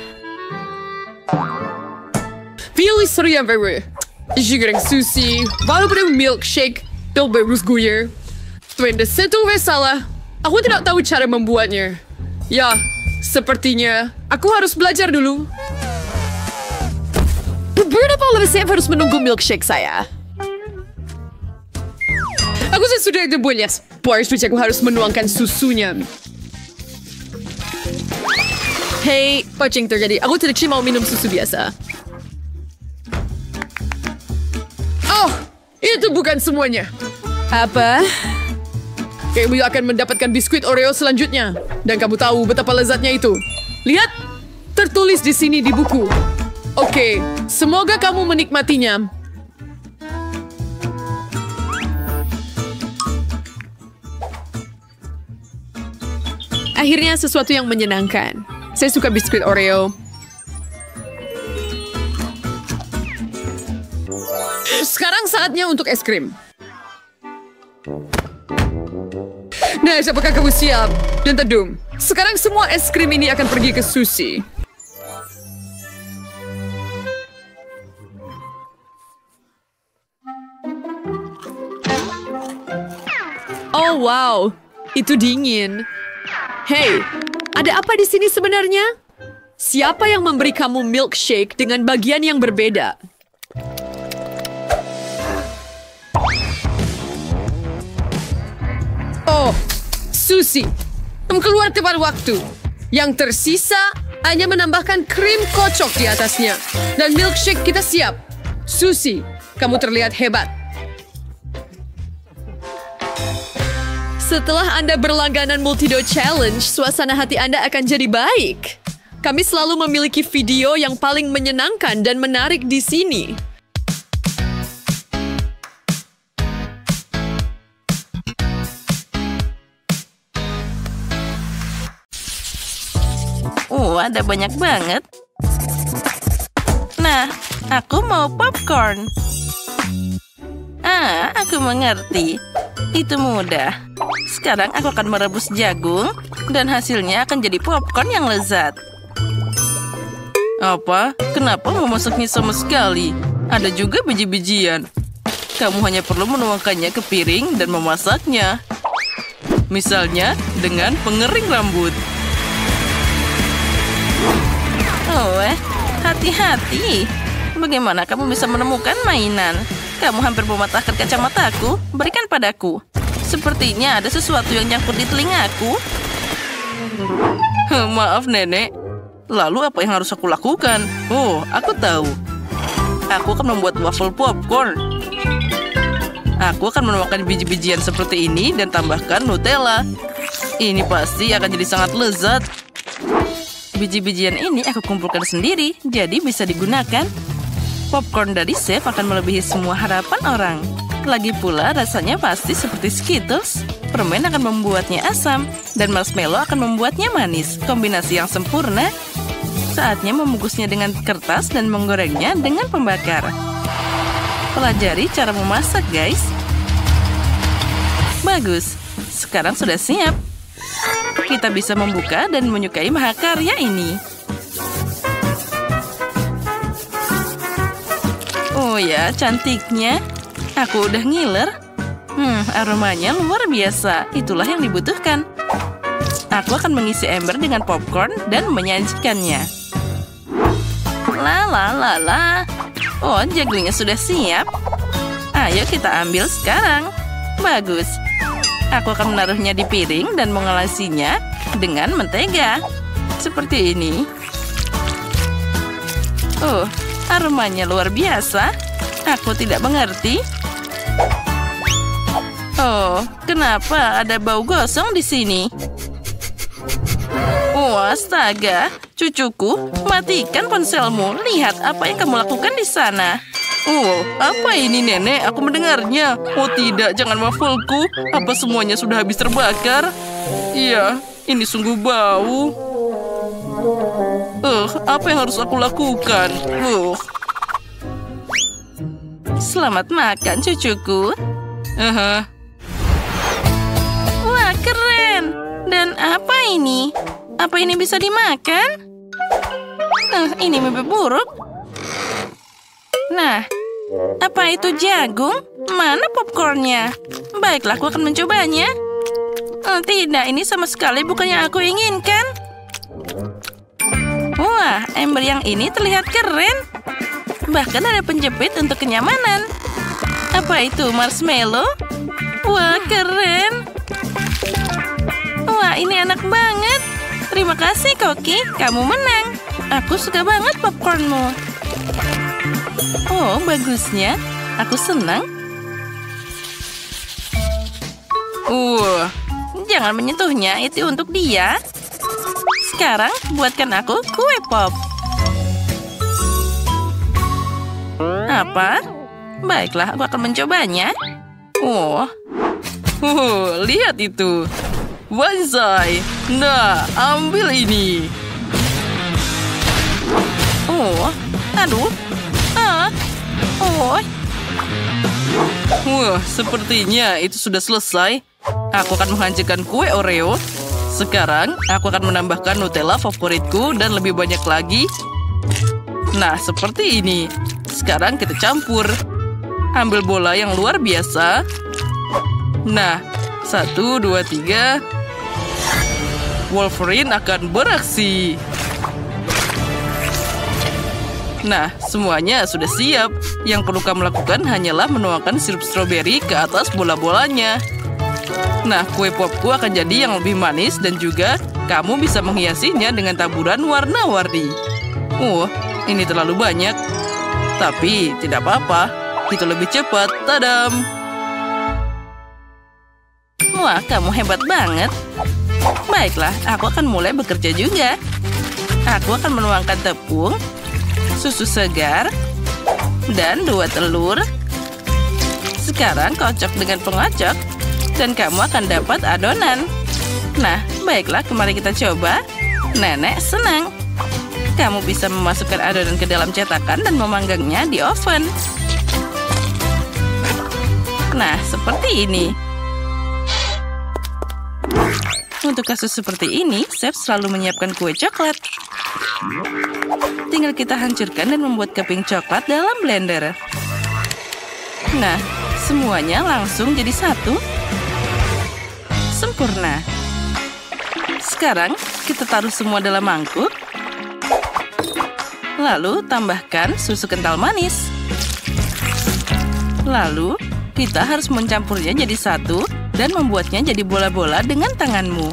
Pilih seri yang baru. Jika Susie, baru pada milkshake, dan berus guyer. Tuan satu masalah. Aku tidak tahu cara membuatnya. Ya, sepertinya aku harus belajar dulu. Berapa lama saya harus menunggu milkshake saya? Aku sudah dibuatnya. Boris, aku harus menuangkan susunya. Hey, apa yang terjadi? Aku tidak mau minum susu biasa. Oh, itu bukan semuanya. Apa? Kamu akan mendapatkan biskuit Oreo selanjutnya. Dan kamu tahu betapa lezatnya itu. Lihat, tertulis di sini di buku. Oke, semoga kamu menikmatinya. Akhirnya sesuatu yang menyenangkan. Saya suka biskuit Oreo. Sekarang saatnya untuk es krim. Nah, apakah kamu siap? Dan tedung. Sekarang semua es krim ini akan pergi ke Susie. Oh, wow. Itu dingin. Hei, ada apa di sini sebenarnya? Siapa yang memberi kamu milkshake dengan bagian yang berbeda? Oh, Susie, kamu keluar tepat waktu. Yang tersisa hanya menambahkan krim kocok di atasnya. Dan milkshake kita siap. Susie, kamu terlihat hebat. Setelah Anda berlangganan Multido Challenge, suasana hati Anda akan jadi baik. Kami selalu memiliki video yang paling menyenangkan dan menarik di sini. Ada banyak banget. Nah, aku mau popcorn. Aku mengerti. Itu mudah. Sekarang aku akan merebus jagung, dan hasilnya akan jadi popcorn yang lezat. Apa? Kenapa memasaknya sama sekali? Ada juga biji-bijian. Kamu hanya perlu menuangkannya ke piring dan memasaknya. Misalnya, dengan pengering rambut. Hati-hati. Bagaimana kamu bisa menemukan mainan? Kamu hampir mematahkan kacamataku. Berikan padaku. Sepertinya ada sesuatu yang nyangkut di telingaku. Maaf, Nenek. Lalu apa yang harus aku lakukan? Oh, aku tahu. Aku akan membuat waffle popcorn. Aku akan menuangkan biji-bijian seperti ini dan tambahkan Nutella. Ini pasti akan jadi sangat lezat. Biji-bijian ini aku kumpulkan sendiri, jadi bisa digunakan. Popcorn dari chef akan melebihi semua harapan orang. Lagi pula rasanya pasti seperti Skittles. Permen akan membuatnya asam, dan marshmallow akan membuatnya manis. Kombinasi yang sempurna. Saatnya membungkusnya dengan kertas dan menggorengnya dengan pembakar. Pelajari cara memasak, guys. Bagus, sekarang sudah siap. Kita bisa membuka dan menyukai mahakarya ini. Oh ya, cantiknya. Aku udah ngiler. Aromanya luar biasa. Itulah yang dibutuhkan. Aku akan mengisi ember dengan popcorn dan menyajikannya. La. Oh, jagungnya sudah siap. Ayo kita ambil sekarang. Bagus. Aku akan menaruhnya di piring dan mengolesinya dengan mentega. Seperti ini. Oh, aromanya luar biasa. Aku tidak mengerti. Oh, kenapa ada bau gosong di sini? Oh, astaga. Cucuku, matikan ponselmu. Lihat apa yang kamu lakukan di sana. Oh, apa ini, Nenek? Aku mendengarnya. Oh tidak, jangan wafelku. Apa semuanya sudah habis terbakar? Iya, ini sungguh bau. Apa yang harus aku lakukan? Selamat makan, cucuku. Wah, keren. Dan apa ini? Apa ini bisa dimakan? Ini mimpi buruk. Nah, apa itu jagung? Mana popcornnya? Baiklah, aku akan mencobanya. Oh, tidak, ini sama sekali bukan yang aku inginkan. Wah, ember yang ini terlihat keren. Bahkan ada penjepit untuk kenyamanan. Apa itu, marshmallow? Wah, keren. Wah, ini enak banget. Terima kasih, Koki. Kamu menang. Aku suka banget popcornmu. Oh, bagusnya. Aku senang. Jangan menyentuhnya. Itu untuk dia. Sekarang, buatkan aku kue pop. Apa? Baiklah, aku akan mencobanya. Lihat itu. Banzai. Nah, ambil ini. Aduh. Wah, sepertinya itu sudah selesai. Aku akan menghancurkan kue Oreo. Sekarang, aku akan menambahkan Nutella favoritku dan lebih banyak lagi. Nah, seperti ini. Sekarang kita campur. Ambil bola yang luar biasa. Nah, 1, 2, 3. Wolverine akan beraksi. Nah, semuanya sudah siap. Yang perlu kamu lakukan hanyalah menuangkan sirup stroberi ke atas bola-bolanya. Nah, kue popku akan jadi yang lebih manis dan juga kamu bisa menghiasinya dengan taburan warna-warni. Ini terlalu banyak. Tapi tidak apa-apa. Itu lebih cepat. Tadam! Wah, kamu hebat banget. Baiklah, aku akan mulai bekerja juga. Aku akan menuangkan tepung, susu segar, dan 2 telur. Sekarang kocok dengan pengocok, dan kamu akan dapat adonan. Nah, baiklah, mari kita coba. Nenek senang. Kamu bisa memasukkan adonan ke dalam cetakan dan memanggangnya di oven. Nah, seperti ini. Untuk kasus seperti ini, chef selalu menyiapkan kue coklat. Tinggal kita hancurkan dan membuat keping coklat dalam blender. Nah, semuanya langsung jadi satu. Sempurna. Sekarang, kita taruh semua dalam mangkuk. Lalu, tambahkan susu kental manis. Lalu, kita harus mencampurnya jadi satu dan membuatnya jadi bola-bola dengan tanganmu.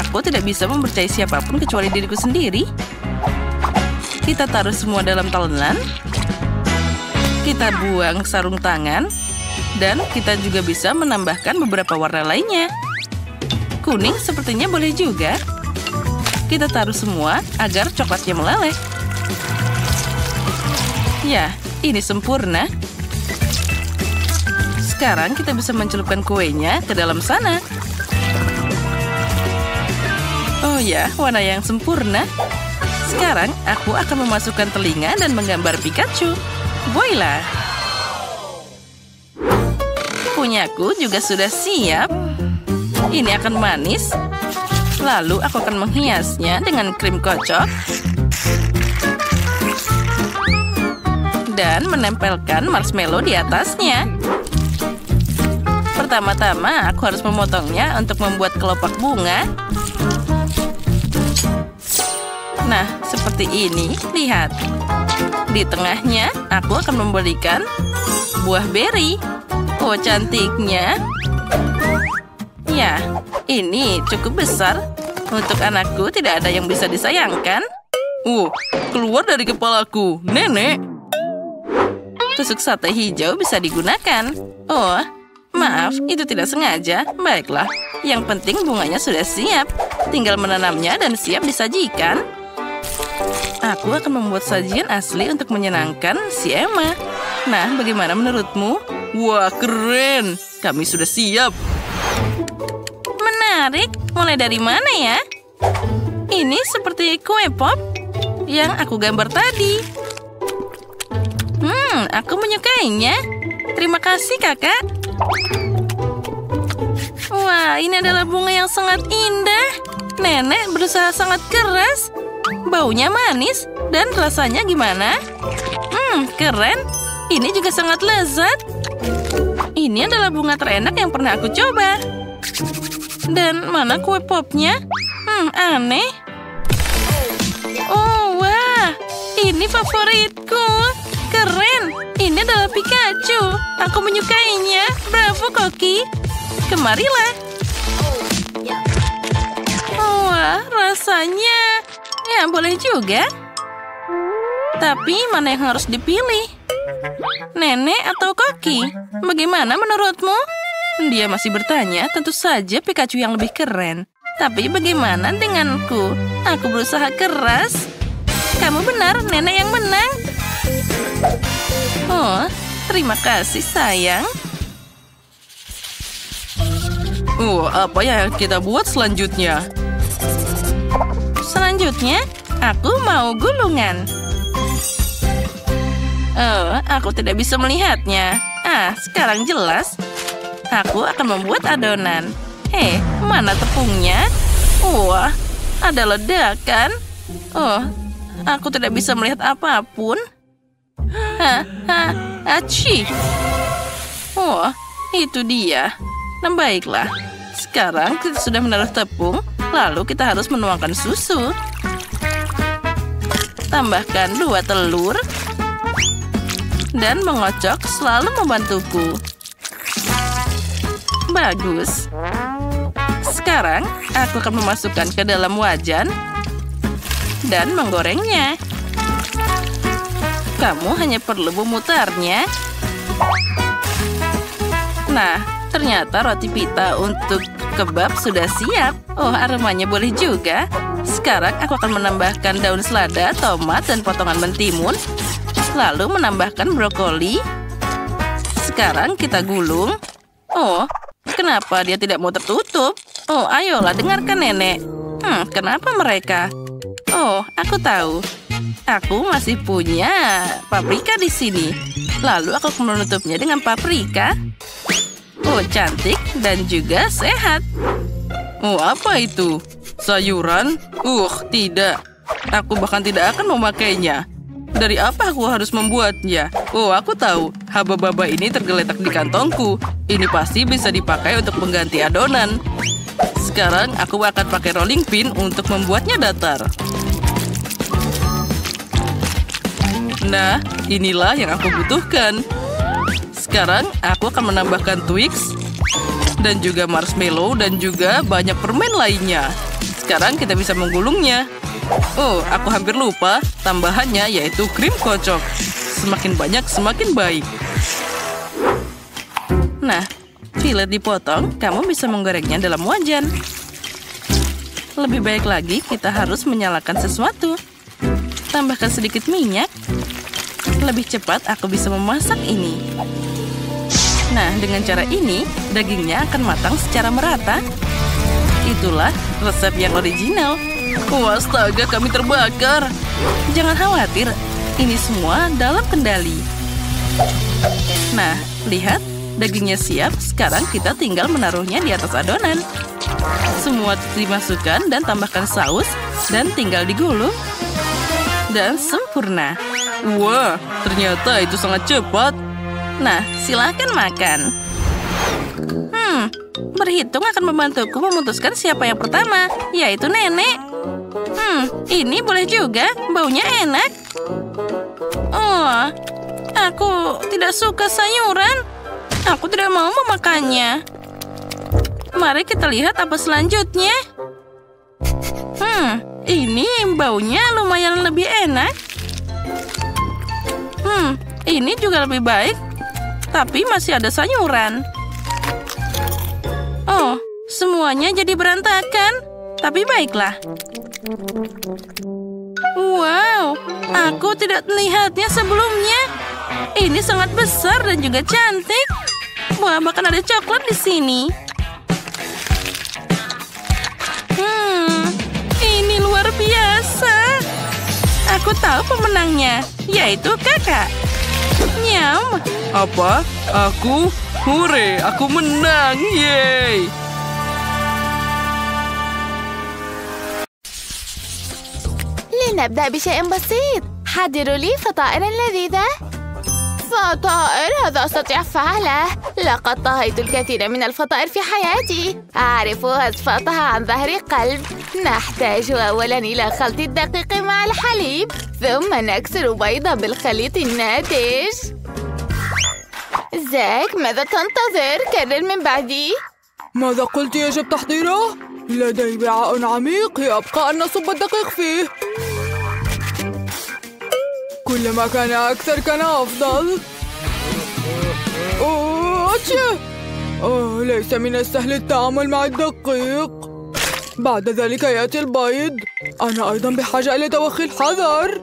Aku tidak bisa mempercayai siapapun kecuali diriku sendiri. Kita taruh semua dalam talenan. Kita buang sarung tangan. Dan kita juga bisa menambahkan beberapa warna lainnya. Kuning sepertinya boleh juga. Kita taruh semua agar coklatnya meleleh. Ya, ini sempurna. Sekarang kita bisa mencelupkan kuenya ke dalam sana. Oh ya, warna yang sempurna. Sekarang aku akan memasukkan telinga dan menggambar Pikachu. Voila! Punyaku juga sudah siap. Ini akan manis. Lalu aku akan menghiasnya dengan krim kocok. Dan menempelkan marshmallow di atasnya. Pertama-tama, aku harus memotongnya untuk membuat kelopak bunga. Nah, seperti ini. Lihat. Di tengahnya, aku akan memberikan buah beri. Oh, cantiknya. Ya, ini cukup besar. Untuk anakku tidak ada yang bisa disayangkan. Keluar dari kepalaku. Nenek. Tusuk sate hijau bisa digunakan. Oh, maaf, itu tidak sengaja. Baiklah, yang penting bunganya sudah siap. Tinggal menanamnya dan siap disajikan. Aku akan membuat sajian asli untuk menyenangkan si Emma. Nah, bagaimana menurutmu? Wah, keren! Kami sudah siap. Menarik. Mulai dari mana ya? Ini seperti kue pop yang aku gambar tadi. Aku menyukainya. Terima kasih, kakak. Wah, ini adalah bunga yang sangat indah. Nenek berusaha sangat keras. Baunya manis dan rasanya gimana? Keren. Ini juga sangat lezat. Ini adalah bunga terenak yang pernah aku coba. Dan mana kue popnya? Aneh. Oh, wah. Ini favoritku. Keren. Ini adalah Pikachu. Aku menyukainya. Bravo, Koki. Kemarilah. Wah, rasanya. Ya, boleh juga. Tapi mana yang harus dipilih? Nenek atau Koki? Bagaimana menurutmu? Dia masih bertanya, tentu saja Pikachu yang lebih keren. Tapi bagaimana denganku? Aku berusaha keras. Kamu benar, nenek yang menang. Oh, terima kasih, sayang. Apa yang kita buat selanjutnya? Selanjutnya, aku mau gulungan. Aku tidak bisa melihatnya. Sekarang jelas. Aku akan membuat adonan. Mana tepungnya? Wah, ada ledakan. Aku tidak bisa melihat apapun. Aci. Itu dia. Nah, baiklah. Sekarang kita sudah menaruh tepung, lalu kita harus menuangkan susu. Tambahkan 2 telur. Dan mengocok selalu membantuku. Bagus. Sekarang, aku akan memasukkan ke dalam wajan dan menggorengnya. Kamu hanya perlu memutarnya. Nah, ternyata roti pita untuk kebab sudah siap. Oh, aromanya boleh juga. Sekarang aku akan menambahkan daun selada, tomat, dan potongan mentimun. Lalu menambahkan brokoli. Sekarang kita gulung. Oh, kenapa dia tidak mau tertutup? Oh, ayolah dengarkan nenek. Kenapa mereka? Oh, aku tahu. Aku masih punya paprika di sini. Lalu aku akan menutupnya dengan paprika. Oh, cantik dan juga sehat. Oh, apa itu? Sayuran? Tidak. Aku bahkan tidak akan memakainya. Dari apa aku harus membuatnya? Oh, aku tahu. Haba-baba ini tergeletak di kantongku. Ini pasti bisa dipakai untuk mengganti adonan. Sekarang aku akan pakai rolling pin untuk membuatnya datar. Nah, inilah yang aku butuhkan. Sekarang aku akan menambahkan Twix dan juga marshmallow dan juga banyak permen lainnya. Sekarang kita bisa menggulungnya. Oh, aku hampir lupa. Tambahannya yaitu krim kocok. Semakin banyak, semakin baik. Nah, filet dipotong, kamu bisa menggorengnya dalam wajan. Lebih baik lagi, kita harus menyalakan sesuatu. Tambahkan sedikit minyak. Lebih cepat aku bisa memasak ini. Nah, dengan cara ini, dagingnya akan matang secara merata. Itulah resep yang original. Astaga, kami terbakar. Jangan khawatir, ini semua dalam kendali. Nah, lihat, dagingnya siap. Sekarang kita tinggal menaruhnya di atas adonan. Semua dimasukkan dan tambahkan saus dan tinggal digulung. Dan sempurna. Wah, ternyata itu sangat cepat. Nah, silakan makan. Berhitung akan membantuku memutuskan siapa yang pertama, yaitu nenek. Ini boleh juga, baunya enak. Oh, aku tidak suka sayuran. Aku tidak mau memakannya. Mari kita lihat apa selanjutnya. Ini baunya lumayan lebih enak. Ini juga lebih baik, tapi masih ada sayuran. Oh, semuanya jadi berantakan. Tapi baiklah. Wow, aku tidak melihatnya sebelumnya. Ini sangat besar dan juga cantik. Wah, bahkan ada coklat di sini. Ini luar biasa. Aku tahu pemenangnya, yaitu kakak. Nyam. Apa? Aku? Hore, aku menang. Yeay. لنبدأ بشيء بسيط. حضروا لي فطائرا لذيذة. فطائر؟ هذا أستطيع فعله. لقد طهيت الكثير من الفطائر في حياتي. أعرف وصفاتها عن ظهر قلب. نحتاج أولا إلى خلط الدقيق مع الحليب، ثم نكسر بيضة بالخليط الناتج. زاك، ماذا تنتظر؟ كرر من بعدي. ماذا قلت يجب تحضيره؟ لدي وعاء عميق يبقى أن نصب الدقيق فيه. كلما كان أكثر كان أفضل. ليس من السهل التعامل مع الدقيق. بعد ذلك يأتي البيض. أنا أيضا بحاجة إلى توخي الحذر.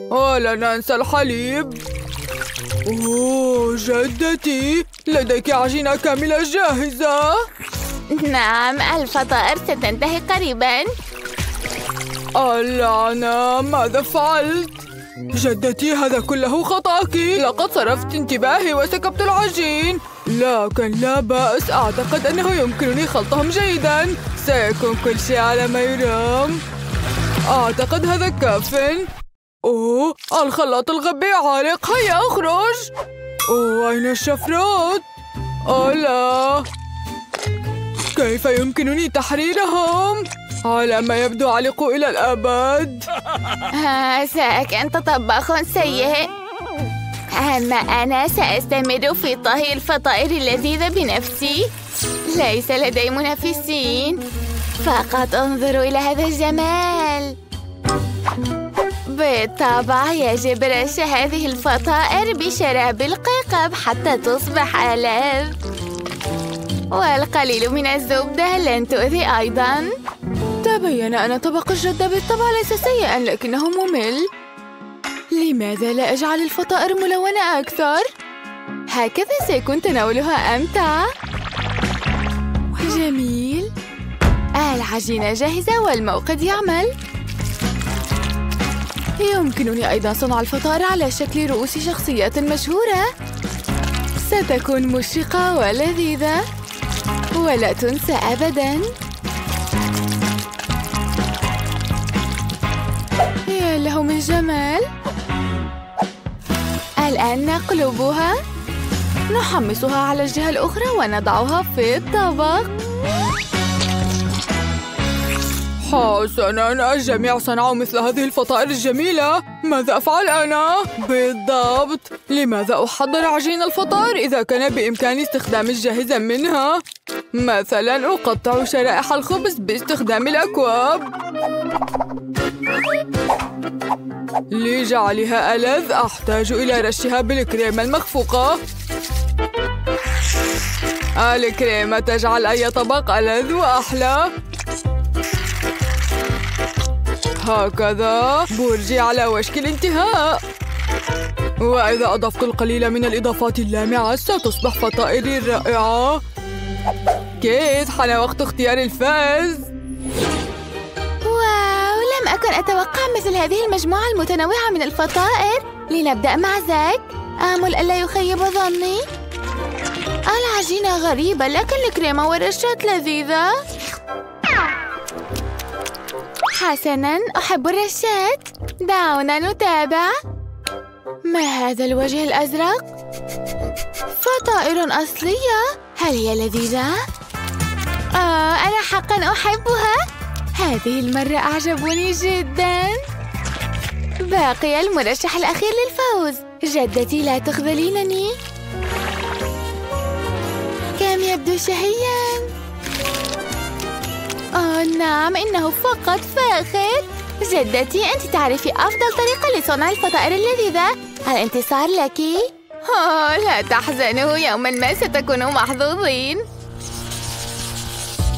ولا ننسى الحليب. جدتي، لديك عجينة كاملة جاهزة. نعم، الفطائر ستنتهي قريبا. اللعنة، ماذا فعلت؟ جدتي، هذا كله خطأك. لقد صرفت انتباهي وسكبت العجين. لكن لا بأس، أعتقد أنه يمكنني خلطهم جيدا. سيكون كل شيء على ما يرام. أعتقد هذا كاف. الخلاط الغبي عالق. هيا اخرج. أين الشفرات؟ لا. كيف يمكنني تحريرهم؟ على ما يبدو علقوا إلى الأبد. ساك أنت طباخ سيء. أما أنا سأستمر في طهي الفطائر اللذيذة بنفسي. ليس لدي منافسين. فقط انظروا إلى هذا الجمال. بالطبع يجب رش هذه الفطائر بشراب القيقب حتى تصبح ألذ. والقليل من الزبدة لن تؤذي أيضاً. تبين أن طبق الجدة بالطبع ليس سيئاً لكنه ممل. لماذا لا أجعل الفطائر ملونة أكثر؟ هكذا سيكون تناولها أمتع. جميل. العجينة جاهزة والموقد يعمل. يمكنني أيضاً صنع الفطائر على شكل رؤوس شخصيات مشهورة. ستكون مشرقة ولذيذة ولا تنسى أبداً. يا له من جمال. الآن نقلبها. نحمصها على الجهة الأخرى ونضعها في الطبق. حسناً، الجميع صنعوا مثل هذه الفطائر الجميلة. ماذا أفعل أنا؟ بالضبط. لماذا أحضر عجين الفطائر إذا كان بإمكاني استخدام الجاهز منها؟ مثلاً أقطع شرائح الخبز باستخدام الأكواب. لجعلها ألذ أحتاج إلى رشها بالكريمة المخفوقة. الكريمة تجعل أي طبق ألذ وأحلى. هكذا برجي على وشك الانتهاء. وإذا أضفت القليل من الإضافات اللامعة ستصبح فطائري رائعة. كيت، حان وقت اختيار الفائز. واو، لم أكن أتوقع مثل هذه المجموعة المتنوعة من الفطائر. لنبدأ مع زاك. آمل ألا يخيب ظني. العجينة غريبة لكن الكريمة والرشات لذيذة. حسناً، أحب الرشات. دعونا نتابع. ما هذا الوجه الأزرق؟ فطائر أصلية. هل هي لذيذة؟ أنا حقاً أحبها. هذه المرة أعجبوني جداً. باقي المرشح الأخير للفوز. جدتي لا تخذلينني. كم يبدو شهياً. نعم، إنه فقط فاخر. جدتي، أنت تعرفي أفضل طريقة لصنع الفطائر اللذيذة. الانتصار لك. لا تحزنوا، يوماً ما ستكونوا محظوظين.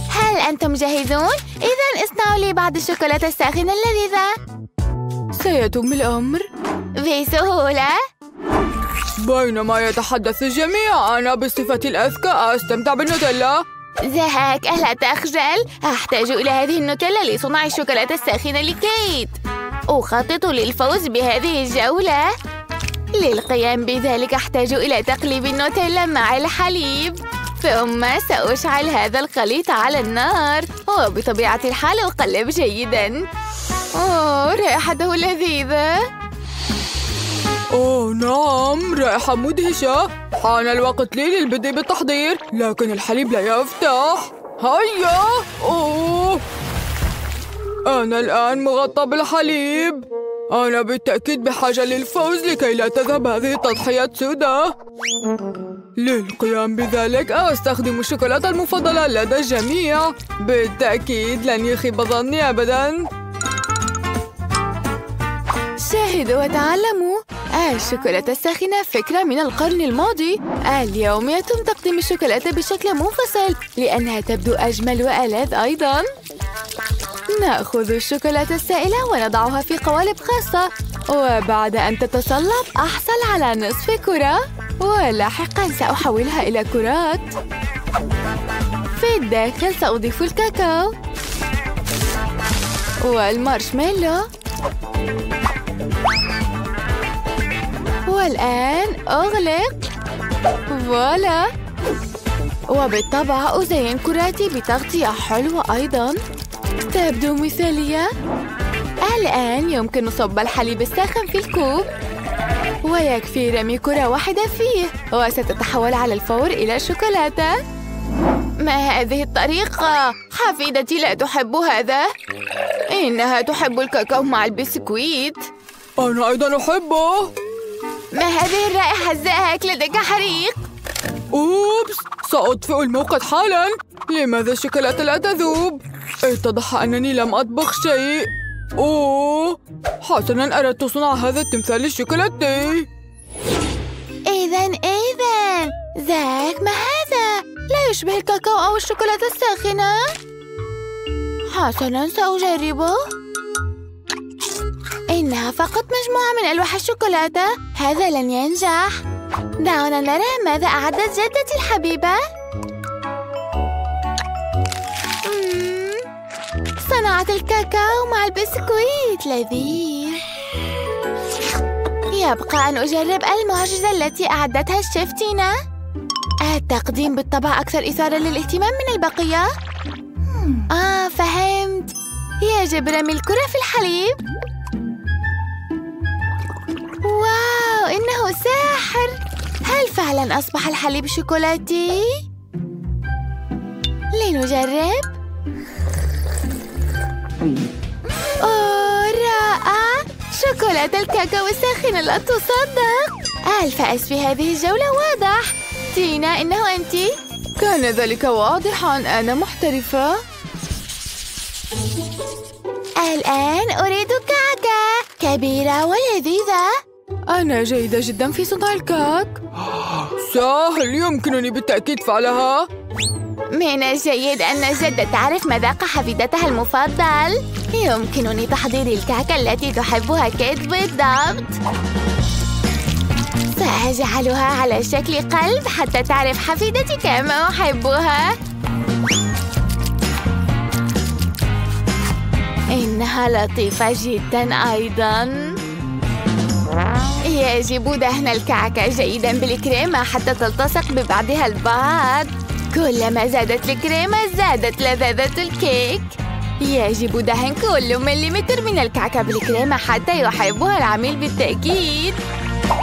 هل أنتم جاهزون؟ إذن اصنعوا لي بعض الشوكولاتة الساخنة اللذيذة. سيتم الأمر بسهولة. بينما يتحدث الجميع، أنا بصفتي الأذكى أستمتع بالنوتيلا. زهاك، ألا تخجل؟ أحتاج إلى هذه النوتيلا لصنع الشوكولاتة الساخنة لكيت. أخطط للفوز بهذه الجولة. للقيام بذلك أحتاج إلى تقليب النوتيلا مع الحليب. ثم سأشعل هذا الخليط على النار. وبطبيعة الحال أقلب جيداً. رائحته لذيذة. نعم، رائحة مدهشة. حان الوقت لي للبدء بالتحضير، لكن الحليب لا يفتح. هيا. أنا الآن مغطى بالحليب. أنا بالتأكيد بحاجة للفوز لكي لا تذهب هذه التضحية سودة. للقيام بذلك أستخدم الشوكولاتة المفضلة لدى الجميع. بالتأكيد لن يخيب ظني أبداً. شاهدوا وتعلموا. الشوكولاتة الساخنة فكرة من القرن الماضي. اليوم يتم تقديم الشوكولاتة بشكل منفصل لأنها تبدو أجمل وألذ أيضاً. نأخذ الشوكولاتة السائلة ونضعها في قوالب خاصة. وبعد أن تتصلب أحصل على نصف كرة. ولاحقاً سأحولها إلى كرات. في الداخل سأضيف الكاكاو والمارشميلو. والآن أغلق. فوالا. وبالطبع أزين كراتي بتغطية حلوة أيضاً. تبدو مثالية. الآن يمكن صب الحليب الساخن في الكوب. ويكفي رمي كرة واحدة فيه وستتحول على الفور إلى شوكولاتة. ما هذه الطريقة؟ حفيدتي لا تحب هذا. إنها تحب الكاكاو مع البسكويت. أنا أيضا أحبه. ما هذه الرائحة الزاهية؟ لديك حريق. أوبس، سأطفئ الموقد حالاً. لماذا الشوكولاتة لا تذوب؟ اتضح أنني لم أطبخ شيء. أوه، حسناً، أردت صنع هذا التمثال الشوكولاتي. إذن ذاك ما هذا؟ لا يشبه الكاكاو أو الشوكولاتة الساخنة. حسناً، سأجربه. إنها فقط مجموعة من ألواح الشوكولاتة. هذا لن ينجح. دعونا نرى ماذا أعدت جدتي الحبيبة. صنعت الكاكاو مع البسكويت. لذيذ. يبقى أن أجرب المعجزة التي أعدتها الشيف تينا. التقديم بالطبع أكثر إثارة للاهتمام من البقية. فهمت. يجب رمي الكرة في الحليب. واو، إنه ساحر. هل فعلاً أصبح الحليب شوكولاتي؟ لنجرب. أوه، رائع. شوكولاتة الكاكاو الساخنة لا تصدق. الفائز في هذه الجولة واضح. تينا، إنه أنتِ. كان ذلك واضحاً. أنا محترفة. الآن أريد كعكة كبيرة ولذيذة. أنا جيدة جداً في صنع الكعك. سهل، يمكنني بالتأكيد فعلها. من الجيد أن الجدة تعرف مذاق حفيدتها المفضل. يمكنني تحضير الكعكة التي تحبها كيت بالضبط. سأجعلها على شكل قلب حتى تعرف حفيدتي كما أحبها. إنها لطيفة جداً أيضاً. يجب دهن الكعكة جيداً بالكريمة حتى تلتصق ببعضها البعض. كلما زادت الكريمة زادت لذاذة الكيك. يجب دهن كل مليمتر من الكعكة بالكريمة حتى يحبها العميل بالتأكيد.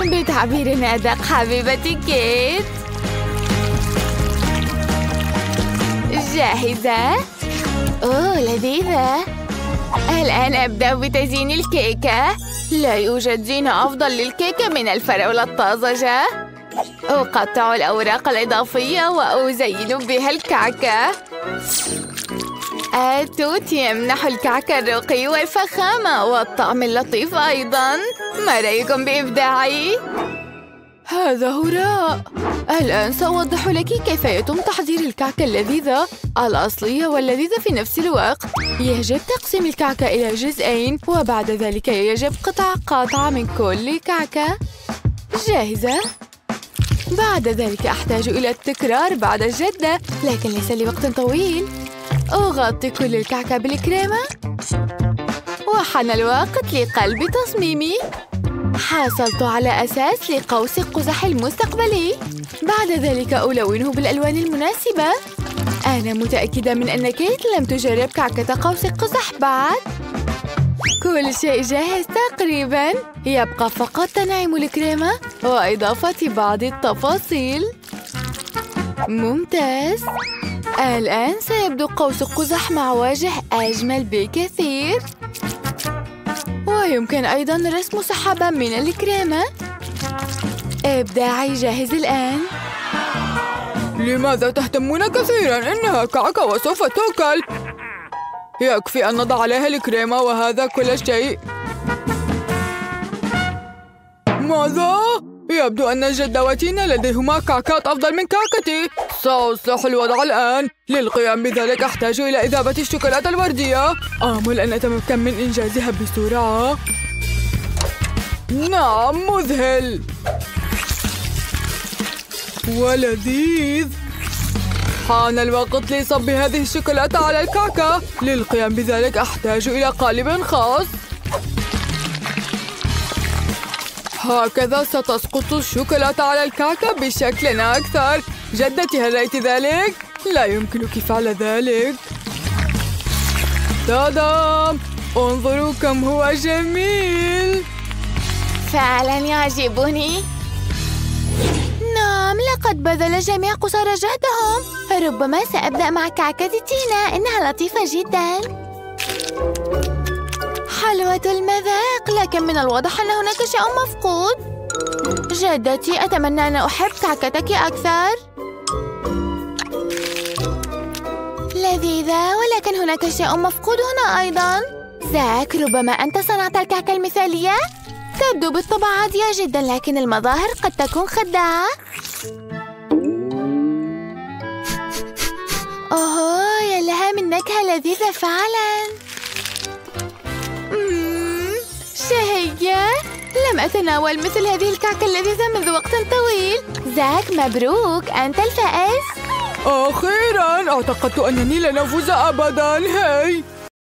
بتعبير أدق حبيبتي كيت. جاهزة؟ أوه، لذيذة. الآن أبدأ بتزيين الكيكة. لا يوجد زينة أفضل للكيكة من الفراولة الطازجة. أقطع الأوراق الإضافية وأزين بها الكعكة. التوت يمنح الكعكة الرقي والفخامة والطعم اللطيف أيضاً. ما رأيكم بإبداعي؟ هذا هراء. الآن سأوضح لك كيف يتم تحضير الكعكة اللذيذة الأصلية واللذيذة في نفس الوقت. يجب تقسيم الكعكة إلى جزئين، وبعد ذلك يجب قطعة من كل كعكة. جاهزة؟ بعد ذلك أحتاج إلى التكرار بعد الجدة، لكن ليس لوقت طويل. أغطي كل الكعكة بالكريمة. وحان الوقت لقلب تصميمي. حصلت على أساس لقوس قزح المستقبلي. بعد ذلك ألونه بالألوان المناسبة. أنا متأكدة من أن كيت لم تجرب كعكة قوس قزح بعد. كل شيء جاهز تقريباً. يبقى فقط تنعيم الكريمة وإضافة بعض التفاصيل. ممتاز. الآن سيبدو قوس قزح مع وجه أجمل بكثير. ويمكن أيضاً رسم سحابة من الكريمة. إبداعي جاهز الآن. لماذا تهتمون كثيراً؟ إنها كعكة وسوف تؤكل. يكفي أن نضع عليها الكريمة وهذا كل شيء. ماذا؟ يبدو أن الجدة وتينا لديهما كعكات أفضل من كعكتي. سأصلح الوضع الآن. للقيام بذلك أحتاج إلى إذابة الشوكولاتة الوردية. آمل أن أتمكن من إنجازها بسرعة. نعم، مذهل ولذيذ. حان الوقت لصب هذه الشوكولاتة على الكعكة. للقيام بذلك أحتاج إلى قالب خاص. هكذا ستسقط الشوكولاتة على الكعكة بشكل أكثر. جدتي، هل رأيت ذلك؟ لا يمكنك فعل ذلك. تادام! انظروا كم هو جميل. فعلاً يعجبني. نعم، نعم، لقد بذل الجميع قصارى جهدهم. ربما سأبدأ مع كعكة تينا، إنها لطيفة جدا. حلوة المذاق، لكن من الواضح أن هناك شيء مفقود. جدتي، أتمنى أن أحب كعكتك أكثر. لذيذة، ولكن هناك شيء مفقود هنا أيضا. زاك، ربما أنت صنعت الكعكة المثالية؟ تبدو بالطبع عادية جدا، لكن المظاهر قد تكون خداعة. أوه، يا لها من نكهة لذيذة فعلا. شهية، لم أتناول مثل هذه الكعكة اللذيذة منذ وقت طويل. زاك، مبروك، أنت الفائز. أخيراً، اعتقدت أنني لن أفوز أبداً. هاي،